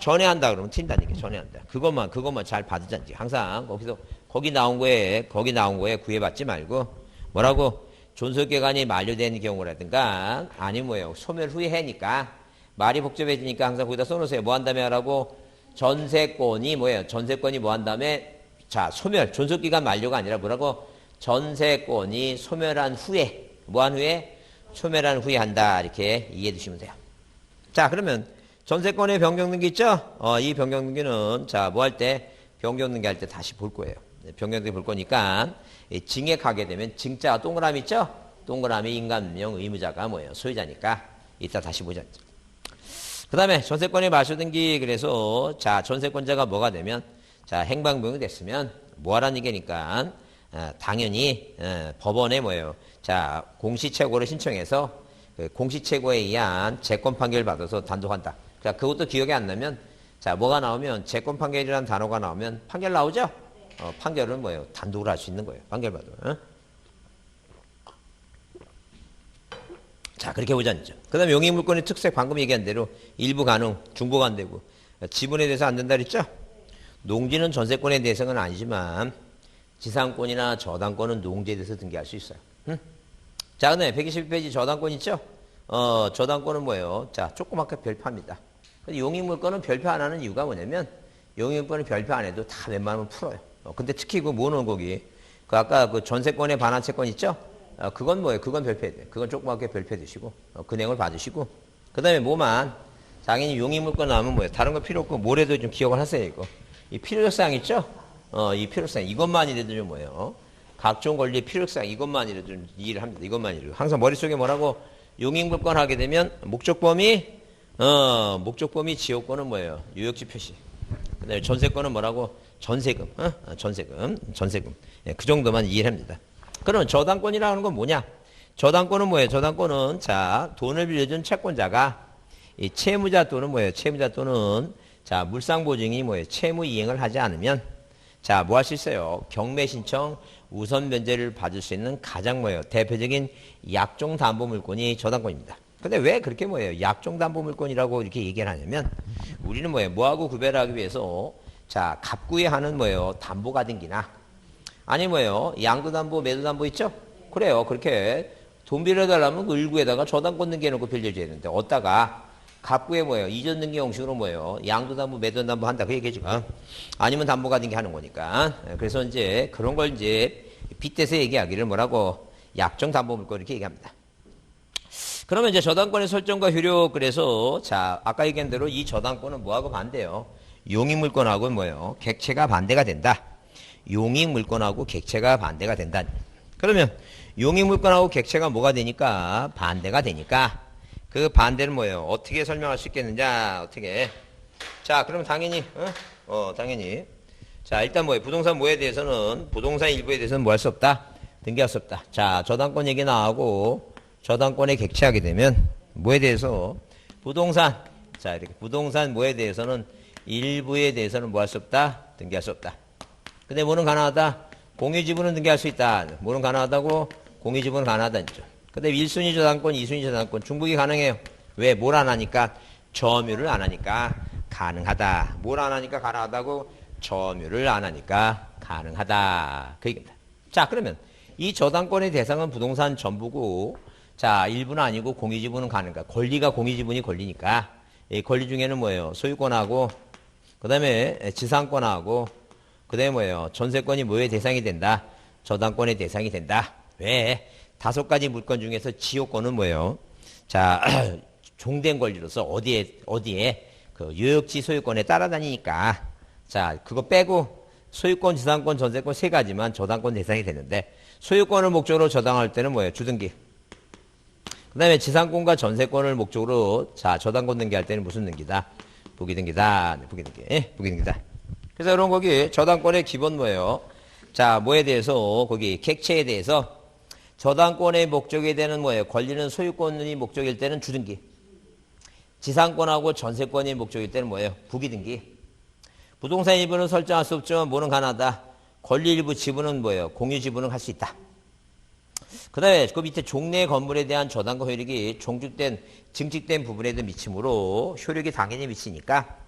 전에 한다 그러면 튄다는 얘기 전에 한다. 그것만 잘 받으자지. 항상 거기서 거기 나온 거에 구애받지 말고 뭐라고 존속기간이 만료된 경우라든가 아니면 뭐예요 소멸 후에 해니까 말이 복잡해지니까 항상 거기다 써놓으세요. 뭐 한 다음에 하라고 전세권이 뭐예요? 전세권이 뭐 한 다음에 자 소멸 존속기간 만료가 아니라 뭐라고 전세권이 소멸한 후에 뭐 한 후에 소멸한 후에 한다 이렇게 이해해 두시면 돼요. 자 그러면 전세권의 변경등기 있죠? 이 변경등기는 자 뭐 할 때 변경등기 할 때 다시 볼 거예요. 변경등기 볼 거니까 증액하게 되면 증자 동그라미 있죠? 동그라미 인간명 의무자가 뭐예요? 소유자니까 이따 다시 보자. 그 다음에 전세권의 말소등기 그래서 자 전세권자가 뭐가 되면 자 행방부용이 됐으면 뭐 하라는 얘기니까 당연히 법원에 뭐예요? 자 공시채고를 신청해서 그 공시채고에 의한 재권 판결을 받아서 단독한다. 자 그것도 기억이 안 나면 자 뭐가 나오면 재권 판결이라는 단어가 나오면 판결 나오죠? 판결은 뭐예요? 단독으로 할 수 있는 거예요. 판결 받으면. 자 그렇게 보자. 그 다음에 용익물권의 특색 방금 얘기한 대로 일부 가능, 중복 안 되고 지분에 대해서 안 된다 그랬죠? 농지는 전세권의 대상은 아니지만 지상권이나 저당권은 농지에 대해서 등기할 수 있어요. 자, 그 다음에 121페이지 저당권 있죠? 저당권은 뭐예요? 자, 조그맣게 별표합니다. 용익물권은 별표 안 하는 이유가 뭐냐면 용익물권은 별표 안 해도 다 웬만하면 풀어요. 근데 특히 그 뭐는 거기 그 아까 그 전세권의 반환 채권 있죠? 그건 뭐예요? 그건 별표해야 돼. 그건 조그맣게 별표해 두시고 그 내용을 봐주시고 그 다음에 뭐만 당연히 용익물권 나오면 뭐예요? 다른 거 필요 없고 뭐래도 좀 기억을 하세요. 이거 이 필요사항 있죠? 이 필요사항 이것만이라도 좀 뭐예요? 각종 권리의 필요사항 이것만이라도 좀 이해를 합니다. 이것만이라도 항상 머릿속에 뭐라고 용익물권 하게 되면 목적범위 지역권은 뭐예요? 유역지 표시. 그 다음에 전세권은 뭐라고? 전세금. 전세금. 예, 그 정도만 이해를 합니다. 그럼 저당권이라는 건 뭐냐? 저당권은 뭐예요? 저당권은 자 돈을 빌려준 채권자가 이 채무자 또는 뭐예요? 채무자 또는 자 물상보증이 뭐예요? 채무 이행을 하지 않으면 자 뭐 할 수 있어요? 경매 신청 우선 면제를 받을 수 있는 가장 뭐예요? 대표적인 약정 담보 물권이 저당권입니다. 근데 왜 그렇게 뭐예요? 약정 담보 물권이라고 이렇게 얘기를 하냐면 우리는 뭐예요? 뭐하고 구별하기 위해서 자 갑구에 하는 뭐예요? 담보가등기나 아니 뭐예요? 양도담보, 매도담보 있죠? 그래요. 그렇게 돈 빌려달라면 그 을구에다가 저당권 등기해놓고 빌려줘야 되는데 어디다가 갑구에 뭐예요? 이전 등기 형식으로 뭐예요? 양도담보, 매도담보 한다 그 얘기죠. 아니면 담보가 등기하는 거니까. 그래서 이제 그런 걸 이제 빗대서 얘기하기를 뭐라고 약정담보물권 이렇게 얘기합니다. 그러면 이제 저당권의 설정과 효력 그래서 자 아까 얘기한 대로 이 저당권은 뭐하고 반대요? 용익물권하고 뭐예요? 객체가 반대가 된다. 용익물권하고 객체가 반대가 된다. 그러면 용익물권하고 객체가 뭐가 되니까 반대가 되니까 그 반대는 뭐예요? 어떻게 설명할 수 있겠느냐? 어떻게? 자 그럼 당연히 당연히 자 일단 뭐예요? 부동산 뭐에 대해서는 부동산 일부에 대해서는 뭐 할 수 없다? 등기할 수 없다. 자 저당권 얘기 나오고 저당권에 객체하게 되면 뭐에 대해서 부동산 자 이렇게 부동산 뭐에 대해서는 일부에 대해서는 뭐 할 수 없다? 등기할 수 없다. 근데 뭐는 가능하다? 공유지분은 등기할 수 있다. 뭐는 가능하다고? 공유지분은 가능하다죠. 근데 1순위 저당권, 2순위 저당권 중복이 가능해요. 왜? 뭘 안 하니까? 점유를 안 하니까 가능하다. 뭘 안 하니까 가능하다고? 점유를 안 하니까 가능하다. 그 얘기입니다. 자 그러면 이 저당권의 대상은 부동산 전부고 자 일부는 아니고 공유지분은 가능한가? 권리가 공유지분이 권리니까 이 권리 중에는 뭐예요? 소유권하고 그 다음에 지상권하고 그 다음에 뭐예요? 전세권이 뭐의 대상이 된다? 저당권의 대상이 된다. 왜? 5가지 물권 중에서 지요권은 뭐예요? 자, 종된 권리로서 어디에 그 유역지 소유권에 따라다니니까 자, 그거 빼고 소유권, 지상권, 전세권 3가지만 저당권 대상이 되는데 소유권을 목적으로 저당할 때는 뭐예요? 주등기. 그 다음에 지상권과 전세권을 목적으로 자, 저당권 등기할 때는 무슨 등기다? 부기등기다. 부기등기. 예? 부기등기다. 그래서 이런 거기 저당권의 기본 뭐예요? 자, 뭐에 대해서 거기 객체에 대해서 저당권의 목적이 되는 뭐예요? 권리는 소유권이 목적일 때는 주등기. 지상권하고 전세권이 목적일 때는 뭐예요? 부기등기. 부동산 일부는 설정할 수 없지만 뭐는 가능하다? 권리 일부 지분은 뭐예요? 공유 지분은 할 수 있다. 그 다음에 그 밑에 종래 건물에 대한 저당권 효력이 증축된 부분에도 미치므로 효력이 당연히 미치니까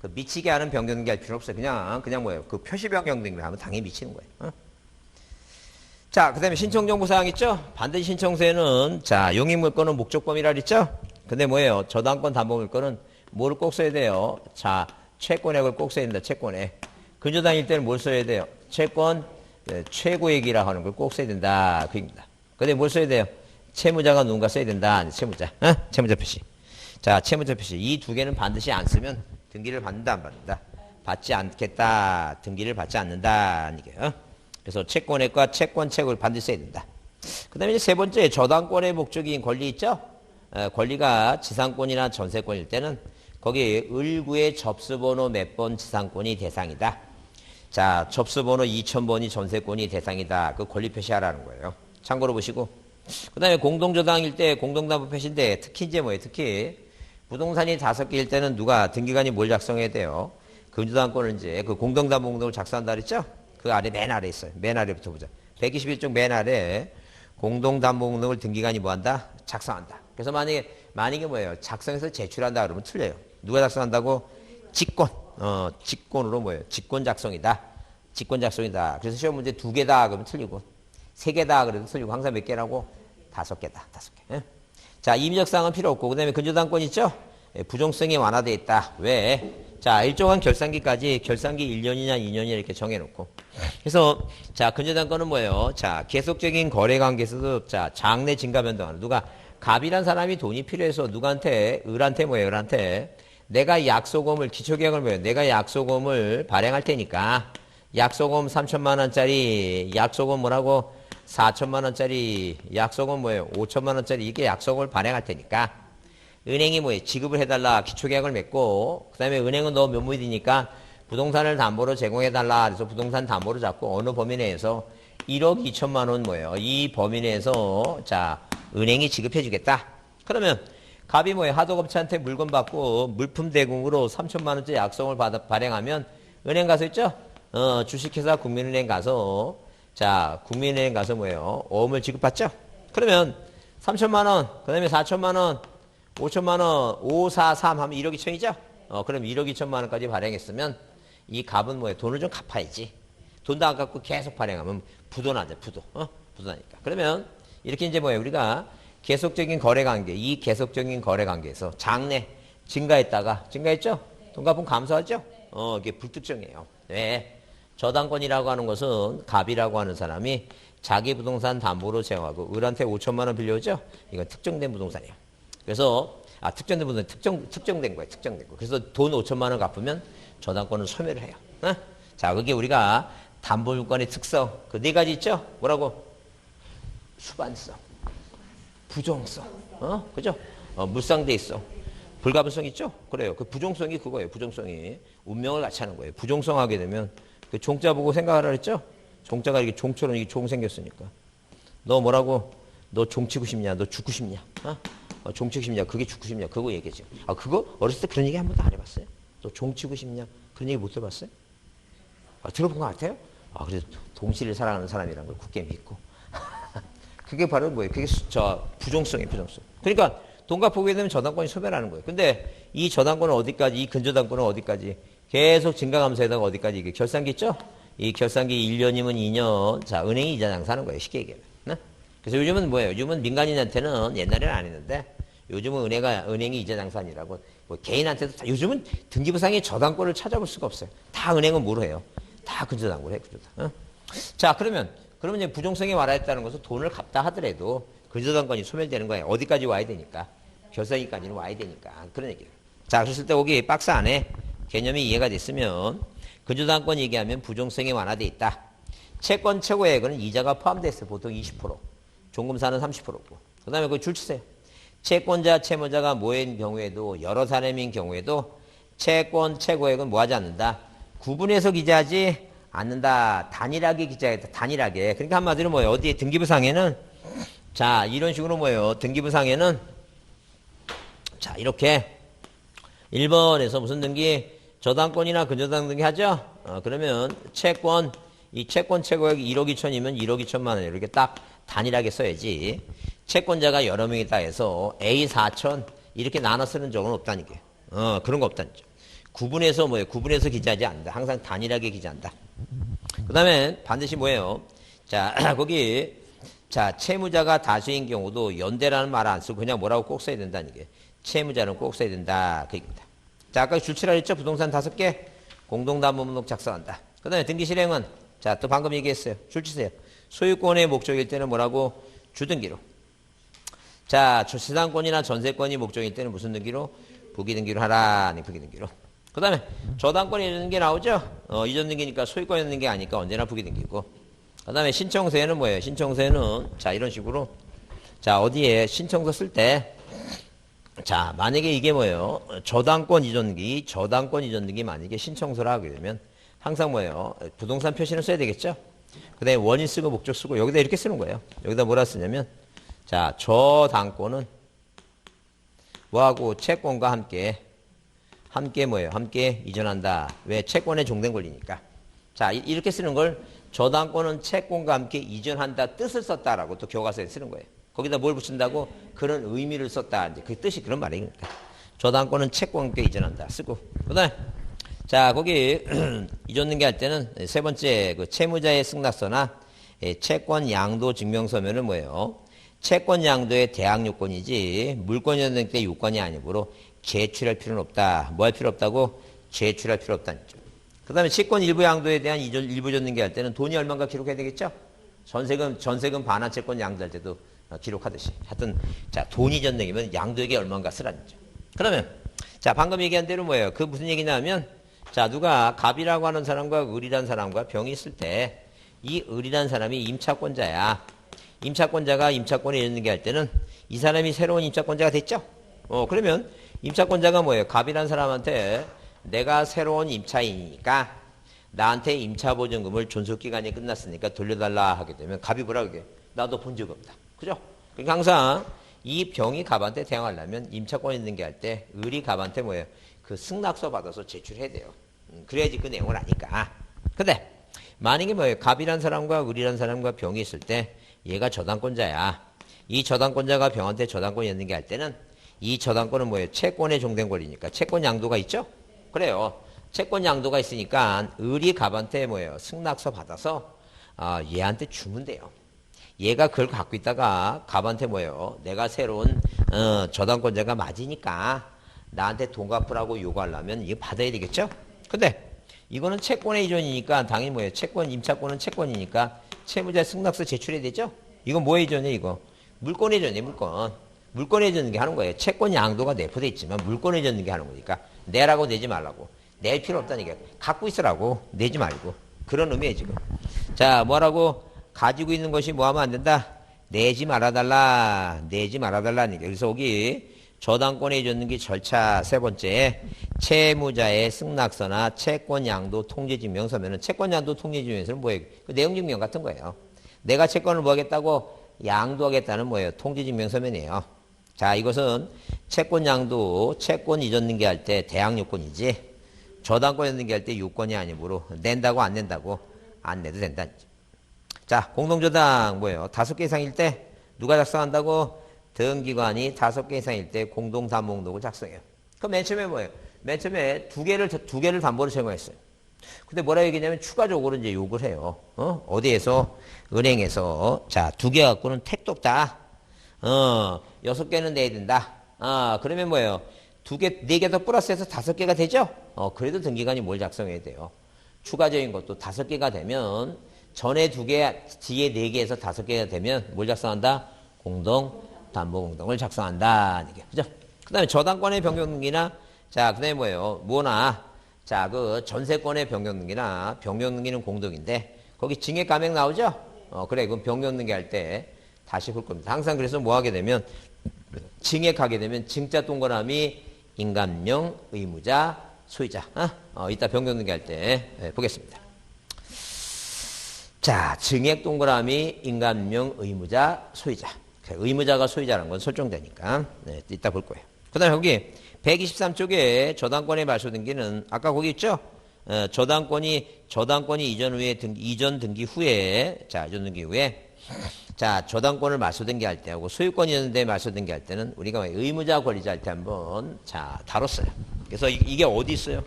그 미치게 하는 변경 등기할 필요 없어요. 그냥 뭐예요? 그 표시 변경 등기하면 당연히 미치는 거예요. 자, 그 다음에 신청 정보 사항 있죠? 반드시 신청서에는 자 용익물권은 목적범위라 그랬죠? 근데 뭐예요? 저당권 담보물권은 뭐를 꼭 써야 돼요? 자, 채권액을 꼭 써야 된다. 채권액. 근저당일 때는 뭘 써야 돼요? 채권 최고액이라 하는 걸 꼭 써야 된다. 그입니다. 근데 뭘 써야 돼요? 채무자가 누군가 써야 된다. 채무자. 채무자 표시. 자, 채무자 표시. 이 2개는 반드시 안 쓰면 등기를 받는다, 안 받는다? 받지 않겠다. 등기를 받지 않는다. 이게. 그래서 채권액과 채권책을 반드시 써야 된다. 그 다음에 이제 3번째, 저당권의 목적인 권리 있죠? 권리가 지상권이나 전세권일 때는 거기 을구의 접수번호 몇 번 지상권이 대상이다. 자, 접수번호 2000번이 전세권이 대상이다. 그 권리 표시하라는 거예요. 참고로 보시고. 그 다음에 공동저당일 때 공동담보 표시인데 특히 이제 뭐예요? 특히 부동산이 5개일 때는 누가 등기관이 뭘 작성해야 돼요? 근저당권을 이제 그 공동담보물권을 작성한다 그랬죠? 그 아래 맨 아래 있어요. 맨 아래부터 보자. 121쪽 맨 아래 공동담보물권을 등기관이 뭐 한다? 작성한다. 그래서 만약에 뭐예요? 작성해서 제출한다 그러면 틀려요. 누가 작성한다고? 직권. 직권으로 뭐예요? 직권 작성이다. 직권 작성이다. 그래서 시험 문제 2개다 그러면 틀리고 3개다 그래도 틀리고 항상 몇 개라고? 5개다. 5개. 예? 자, 임의적 사항은 필요 없고 그다음에 근저당권 있죠? 예, 부종성이 완화되어 있다. 왜? 자, 일정한 결산기까지 결산기 1년이냐 2년이냐 이렇게 정해놓고 그래서 자, 근저당권은 뭐예요? 자, 계속적인 거래 관계에서도 자, 장래 증가 변동하는 누가 갑이란 사람이 돈이 필요해서 누구한테 을한테 뭐예요? 을한테 내가 약소금을 기초계약을 뭐예요? 내가 약소금을 발행할 테니까 약소금 3천만 원짜리 약소금 뭐라고 4천만 원짜리 약소금 뭐예요? 5천만 원짜리 이게 약소금을 발행할 테니까 은행이 뭐예요? 지급을 해달라 기초계약을 맺고 그 다음에 은행은 너 면무이니까 부동산을 담보로 제공해달라 그래서 부동산 담보로 잡고 어느 범위 내에서 1억 2천만 원 뭐예요? 이 범위 내에서 자 은행이 지급해주겠다. 그러면 갑이 뭐예요? 하도급체한테 물건 받고 물품 대금으로 3천만 원짜리 약속을 발행하면 은행 가서 있죠? 주식회사 국민은행 가서 자 국민은행 가서 뭐예요? 어음을 지급받죠? 그러면 3천만 원, 그 다음에 4천만 원, 5천만 원, 5, 4, 3 하면 1억 2천이죠? 그럼 1억 2천만 원까지 발행했으면 이 갑은 뭐예요? 돈을 좀 갚아야지. 돈도 안 갚고 계속 발행하면 부도나죠, 부도. 부도나니까. 그러면 이렇게 이제 뭐예요? 우리가 계속적인 거래 관계, 이 계속적인 거래 관계에서 장래 증가했죠? 돈 갚으면 감소하죠? 이게 불특정이에요. 왜? 저당권이라고 하는 것은 갑이라고 하는 사람이 자기 부동산 담보로 제공하고 을한테 5천만 원 빌려오죠? 이건 특정된 부동산이에요. 그래서 특정된 부동산 특정된 거예요. 특정된 거. 그래서 돈 5천만 원 갚으면 저당권은 소멸을 해요. 자, 그게 우리가 담보물권의 특성 그 네 가지 있죠? 뭐라고? 수반성, 부종성, 그죠? 물상대성, 불가분성 있죠? 그래요. 그 부종성이 그거예요. 부종성이 운명을 같이 하는 거예요. 부종성하게 되면 그 종자 보고 생각하라 그랬죠? 종자가 이렇게 종처럼 이게 종 생겼으니까. 너 뭐라고? 너 종치고 싶냐? 너 죽고 싶냐? 종치고 싶냐? 그게 죽고 싶냐? 그거 얘기했죠. 그거 어렸을 때 그런 얘기 한 번도 안 해봤어요? 너 종치고 싶냐? 그런 얘기 못 들어봤어요? 들어본 것 같아요? 그래서 동시를 사랑하는 사람이란 걸 굳게 믿고. 그게 바로 뭐예요? 그게 부종성이에요, 부종성. 그러니까 돈 갚게 되면 저당권이 소멸하는 거예요. 근데 이 저당권은 어디까지, 이 근저당권은 어디까지? 계속 증가 감소에다가 어디까지? 이게 결산기 있죠? 이 결산기 1년이면 2년. 자, 은행이 이자 장사하는 거예요, 쉽게 얘기하면. 네? 그래서 요즘은 뭐예요? 요즘은 민간인한테는 옛날에는 안 했는데 요즘은 은행이 이자 장사하니라고 뭐 개인한테도 요즘은 등기부상에 저당권을 찾아볼 수가 없어요. 다 은행은 뭐로 해요? 다 근저당권을 해, 근저당. 자, 그러면 이제 부종성이 말하였다는 것은 돈을 갚다 하더라도 근저당권이 소멸되는 거예요. 어디까지 와야 되니까? 결산기까지는 와야 되니까. 그런 얘기예요. 자, 그랬을 때 거기 박스 안에 개념이 이해가 됐으면 근저당권 얘기하면 부종성이 완화되어 있다. 채권 최고액은 이자가 포함되어 있어요. 보통 20%. 종금사는 30%고. 그 다음에 그거 줄 치세요. 채권자, 채무자가 모인 경우에도 여러 사람인 경우에도 채권 최고액은 뭐하지 않는다. 구분해서 기재하지 않는다. 단일하게 기재하겠다. 단일하게. 그러니까 한마디로 뭐예요? 어디에 등기부상에는 자, 이런 식으로 뭐예요? 등기부상에는 자, 이렇게 1번에서 무슨 등기? 저당권이나 근저당 등기 하죠? 그러면 이 채권 최고액이 1억 2천이면 1억 2천만 원 이렇게 딱 단일하게 써야지. 채권자가 여러 명이다 해서 A 4천 이렇게 나눠 쓰는 적은 없다니까요. 그런 거 없다니죠. 구분해서 뭐예요? 구분해서 기재하지 않는다. 항상 단일하게 기재한다. 그 다음에 반드시 뭐예요? 자, 거기 자, 채무자가 다수인 경우도 연대라는 말 안 쓰고 그냥 뭐라고 꼭 써야 된다는 게 채무자는 꼭 써야 된다. 그 얘기입니다. 자, 아까 줄치라 했죠? 부동산 5개 공동담보문록 작성한다. 그 다음에 등기실행은 자, 또 방금 얘기했어요. 줄치세요. 소유권의 목적일 때는 뭐라고? 주등기로. 자, 지상권이나 전세권이 목적일 때는 무슨 등기로? 부기등기로 하라. 네, 부기등기로. 그 다음에 저당권이 있는 게 나오죠? 이전 등기니까 소유권 있는 게 아니까 언제나 부기등기고. 그 다음에 신청서에는 뭐예요? 신청서에는 자, 이런 식으로 자, 어디에 신청서 쓸 때 자, 만약에 이게 뭐예요? 저당권 이전 등기 만약에 신청서라 하게 되면 항상 뭐예요? 부동산 표시는 써야 되겠죠? 그 다음에 원인 쓰고 목적 쓰고 여기다 이렇게 쓰는 거예요. 여기다 뭐라 쓰냐면 자, 저당권은 뭐하고 채권과 함께 뭐예요? 함께 이전한다. 왜? 채권에 종된 권리니까. 자, 이렇게 쓰는 걸 저당권은 채권과 함께 이전한다 뜻을 썼다라고 또 교과서에 쓰는 거예요. 거기다 뭘 붙인다고? 그런 의미를 썼다. 이제 그 뜻이 그런 말이니까. 저당권은 채권과 함께 이전한다. 쓰고. 그 다음에 자, 거기 이전 등기할 때는 세 번째 그 채무자의 승낙서나 채권 양도 증명서면은 뭐예요? 채권 양도의 대항 요건이지 물권 이전 등기 때 요건이 아니므로 제출할 필요는 없다. 뭐 할 필요 없다고? 제출할 필요 없다는 거죠. 그 다음에 채권 일부 양도에 대한 일부 이전 등기할 때는 돈이 얼마인가 기록해야 되겠죠? 전세금 반환 채권 양도할 때도 기록하듯이. 하여튼 자, 돈 이전 등기면 양도액이 얼마인가 쓰라는 거죠. 그러면 자, 방금 얘기한 대로 뭐예요? 그 무슨 얘기냐면 자, 누가 갑이라고 하는 사람과 을이라는 사람과 병이 있을 때 이 을이라는 사람이 임차권자야. 임차권자가 임차권에 이르는 게 할 때는 이 사람이 새로운 임차권자가 됐죠? 그러면 임차권자가 뭐예요? 갑이라는 사람한테 내가 새로운 임차인이니까 나한테 임차보증금을 존속기간이 끝났으니까 돌려달라 하게 되면 갑이 뭐라 그게? 나도 본 적 없다. 그죠? 그러니까 항상 이 병이 갑한테 대항하려면 임차권 있는 게 할 때 을이 갑한테 뭐예요? 그 승낙서 받아서 제출해야 돼요. 그래야지 그 내용을 아니까. 근데 만약에 뭐예요? 갑이란 사람과 을이란 사람과 병이 있을 때 얘가 저당권자야. 이 저당권자가 병한테 저당권이 있는 게 할 때는 이 저당권은 뭐예요? 채권에 종된 권리니까 채권 양도가 있죠? 그래요. 채권 양도가 있으니까 을이 갑한테 뭐예요? 승낙서 받아서 얘한테 주면 돼요. 얘가 그걸 갖고 있다가 갑한테 뭐예요? 내가 새로운 저당권자가 맞으니까 나한테 돈 갚으라고 요구하려면 이거 받아야 되겠죠? 근데 이거는 채권의 이전이니까 당연히 뭐예요? 채권, 임차권은 채권이니까 채무자 승낙서 제출해야 되죠? 이건 뭐의 이전이에요, 이거? 물권의 이전이에요, 물권. 물권의 이전인 게 하는 거예요. 채권 양도가 내포돼 있지만 물권의 이전인 게 하는 거니까. 내라고 내지 말라고. 낼 필요 없다니까. 갖고 있으라고. 내지 말고. 그런 의미예요, 지금. 자, 뭐라고? 가지고 있는 것이 뭐 하면 안 된다? 내지 말아달라. 내지 말아달라는 게. 그래서 여기 저당권에 이전는 게 절차 세 번째. 채무자의 승낙서나 채권양도 통지증명서면은 채권양도 통지증명서는 뭐예요? 그 내용증명 같은 거예요. 내가 채권을 뭐 하겠다고 양도하겠다는 뭐예요? 통지증명서면이에요. 자, 이것은 채권양도, 채권 이전 등기할 때 대항요건이지 저당권 이전 등기할 때 요건이 아니므로 낸다고 안 낸다고 안 내도 된다. 자, 공동저당 뭐예요? 5개 이상일 때 누가 작성한다고? 등기관이 5개 이상일 때 공동담보목록을 작성해요. 그럼 맨 처음에 뭐예요? 맨 처음에 두 개를 담보로 제공했어요. 근데 뭐라 얘기냐면 추가적으로 이제 요구를 해요. 어디에서? 은행에서. 자, 2개 갖고는 택도 없다. 6개는 내야 된다. 그러면 뭐예요? 2개, 4개 더 플러스해서 5개가 되죠? 그래도 등기관이 뭘 작성해야 돼요? 추가적인 것도 5개가 되면 전에 2개, 뒤에 4개에서 5개가 되면 뭘 작성한다? 공동담보공동을 작성한다. 이게 그죠? 그 다음에 저당권의 변경등기나 자, 그 다음에 뭐예요? 뭐나 자, 그 전세권의 변경등기나 변경등기는 공동인데 거기 증액 감액 나오죠? 그래, 그럼 변경등기 할 때 다시 볼 겁니다. 항상 그래서 뭐 하게 되면 증액하게 되면 증자 동그라미 인감명 의무자 소유자. 이따 변경등기 할 때 보겠습니다. 자, 증액 동그라미 인감명 의무자 소유자. 의무자가 소유자라는 건 설정되니까 이따 볼 거예요. 그 다음에 여기 123쪽에 저당권의 말소 등기는 아까 거기 있죠? 저당권이 이전 등기 후에 자, 이전 등기 후에 자, 저당권을 말소 등기할 때하고 소유권이 있는데 말소 등기할 때는 우리가 의무자 권리자 할 때 한번 자, 다뤘어요. 그래서 이게 어디 있어요?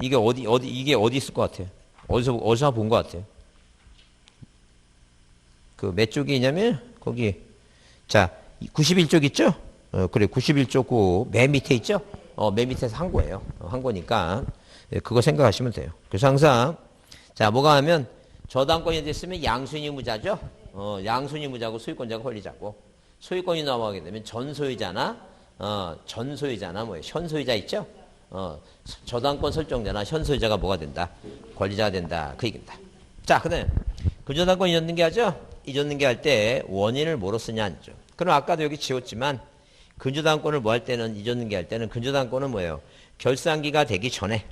이게 어디 있을 것 같아요? 어디서 본 것 같아요? 그 몇 쪽이냐면 거기 자, 91쪽 있죠? 그래, 91쪽 그 맨 밑에 있죠? 맨 밑에서 한 거예요. 한 거니까 그거 생각하시면 돼요. 그래서 항상 자, 뭐가 하면 저당권이 됐으면 양순 의무자죠? 양순 의무자고 소유권자가 권리자고 소유권이 넘어가게 되면 전소유자나 뭐예요? 현소유자 있죠? 저당권 설정자나 현소유자가 뭐가 된다? 권리자가 된다. 그 얘기입니다. 자, 그다음에 근저당권 이전 등기하죠? 이전 등기할 때 원인을 뭐로 쓰냐 하죠. 그럼 아까도 여기 지웠지만 근저당권을 뭐 할 때는 이전 등기할 때는 근저당권은 뭐예요? 결산기가 되기 전에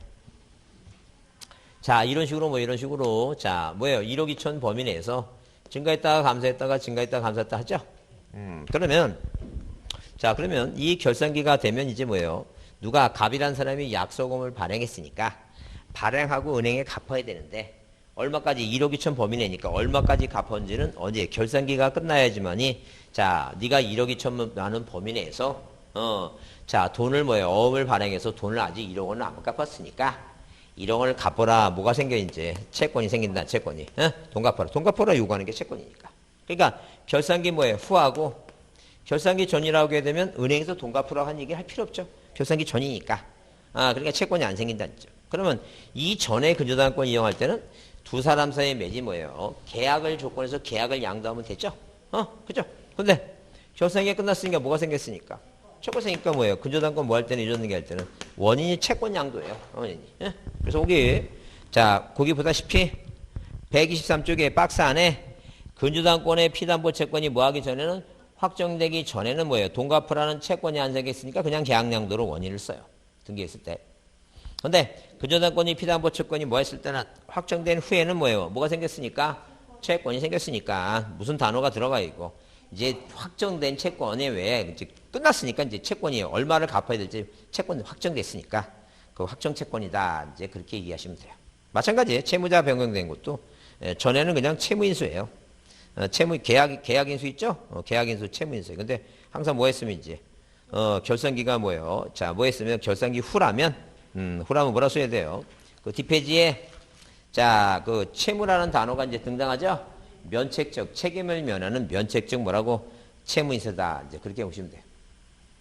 자, 이런 식으로 자, 뭐예요? 1억 2천 범위 내에서 증가했다가 감소했다가 증가했다가 감소했다 하죠? 그러면 이 결산기가 되면 이제 뭐예요? 누가 갑이란 사람이 약소금을 발행했으니까 발행하고 은행에 갚아야 되는데 얼마까지 1억 2천 범위 내니까 얼마까지 갚았는지는 언제 결산기가 끝나야지만이 자, 네가 1억 2천만 원 범위 내에서 자, 돈을 뭐예요? 어음을 발행해서 돈을 아직 1억 원을 안 갚았으니까 1억 원을 갚아라. 뭐가 생겨 이제 채권이 생긴다. 채권이. 돈 갚아라. 돈 갚아라 요구하는 게 채권이니까. 그러니까 결산기 뭐예요? 후하고 결산기 전이라고 하게 되면 은행에서 돈 갚으라고 한 얘기 할 필요 없죠. 결산기 전이니까. 그러니까 채권이 안 생긴다는 거죠. 그러면 이 전에 근저당권 이용할 때는 두 사람 사이에 맺이 뭐예요? 계약을 조건해서 계약을 양도하면 되죠? 그죠? 근데 결산기가 끝났으니까 뭐가 생겼으니까? 채권 생기니까 뭐예요? 근저당권 뭐 할 때는 이전 등기 할 때는 원인이 채권 양도예요. 원인이. 그래서 거기 보다시피 123쪽에 박스 안에 근저당권의 피담보 채권이 뭐 하기 전에는 확정되기 전에는 뭐예요? 돈 갚으라는 채권이 안 생겼으니까 그냥 계약 양도로 원인을 써요. 등기했을 때. 근데 근저당권이 피담보 채권이 뭐 했을 때는 확정된 후에는 뭐예요? 뭐가 생겼으니까? 채권이 생겼으니까 무슨 단어가 들어가 있고 이제 확정된 채권에 왜 이제 끝났으니까 이제 채권이 얼마를 갚아야 될지 채권이 확정됐으니까 그 확정 채권이다. 이제 그렇게 이해하시면 돼요. 마찬가지예요. 채무자 변경된 것도 전에는 그냥 채무인수예요. 계약인수 있죠? 계약인수 채무인수예요. 근데 항상 뭐 했으면 이제 결산기가 뭐예요? 자, 뭐 했으면 결산기 후라면 후라면 뭐라 써야 돼요? 그 뒷페이지에 자, 그 채무라는 단어가 이제 등장하죠? 면책적, 책임을 면하는 면책적 뭐라고? 채무인사다. 이제 그렇게 보시면 돼요.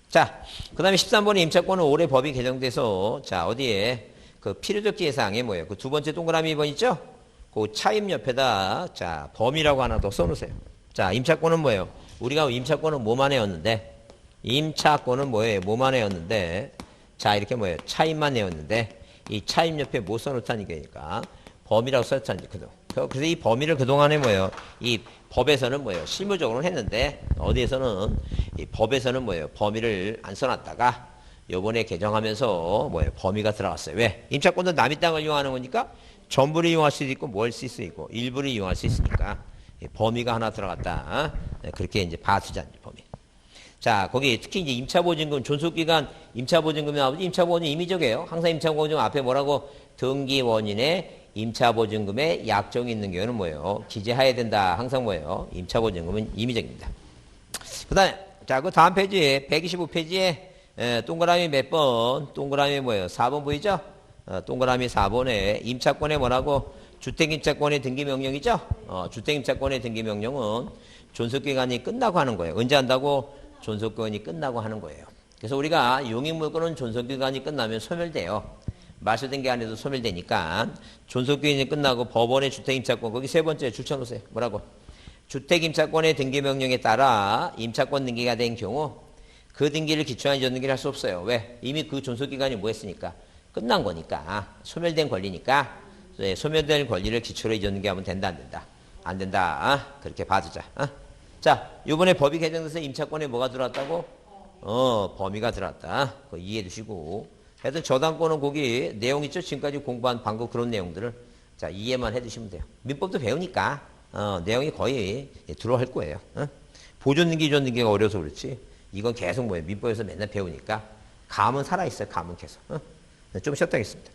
자, 그 다음에 13번에 임차권은 올해 법이 개정돼서, 자, 어디에? 그 필요적 예상에 뭐예요? 그 두 번째 동그라미 2번 있죠? 그 차임 옆에다, 자, 범위라고 하나 더 써놓으세요. 자, 임차권은 뭐예요? 우리가 임차권은 뭐만 해였는데, 임차권은 뭐예요? 뭐만 해였는데, 자, 이렇게 뭐예요? 차임만 해였는데, 이 차임 옆에 뭐 써놓다는 게니까, 범위라고 써놓다는 게, 그래서 이 범위를 그동안에 뭐예요? 이 법에서는 뭐예요? 실무적으로는 했는데, 어디에서는, 이 법에서는 뭐예요? 범위를 안 써놨다가, 요번에 개정하면서 뭐예요? 범위가 들어갔어요. 왜? 임차권도 남의 땅을 이용하는 거니까, 전부를 이용할 수도 있고, 뭘 쓸 수 있고, 일부를 이용할 수 있으니까, 범위가 하나 들어갔다. 그렇게 이제 봐주자, 범위. 자, 거기 특히 이제 임차보증금, 존속기간, 임차보증금이 나오죠. 임차보증금 임의적이에요. 항상 임차보증금 앞에 뭐라고? 등기원인의 임차보증금에 약정이 있는 경우는 뭐예요? 기재해야 된다. 항상 뭐예요? 임차보증금은 임의적입니다. 그 다음에, 자, 그 다음 페이지에, 125페이지에, 동그라미 몇 번? 동그라미 뭐예요? 4번 보이죠? 동그라미 4번에 임차권에 뭐라고? 주택임차권의 등기명령이죠? 주택임차권의 등기명령은 존속기간이 끝나고 하는 거예요. 언제 한다고? 존속기간이 끝나고 하는 거예요. 그래서 우리가 용익물건은 존속기간이 끝나면 소멸돼요. 말소된 게 아니라도 소멸되니까 존속기간이 끝나고 법원의 주택임차권 거기 세 번째 줄쳐놓으세요. 뭐라고? 주택임차권의 등기명령에 따라 임차권 등기가 된 경우 그 등기를 기초한 이전 등기를 할 수 없어요. 왜? 이미 그 존속기간이 뭐 했으니까? 끝난 거니까. 소멸된 권리니까 소멸된 권리를 기초로 이전 등기하면 된다 안 된다? 안 된다. 그렇게 봐주자. 자, 요번에 법이 개정돼서 임차권에 뭐가 들어왔다고? 범위가 들어왔다. 그거 이해해 두시고. 하여튼 저당권은 거기 내용 있죠? 지금까지 공부한 방금 그런 내용들을 자 이해만 해 두시면 돼요. 민법도 배우니까 내용이 거의 들어갈 거예요. 보존등기, 이전등기가 어려서 그렇지. 이건 계속 뭐예요? 민법에서 맨날 배우니까 감은 살아있어요. 감은 계속. 좀 쉬었다 하겠습니다.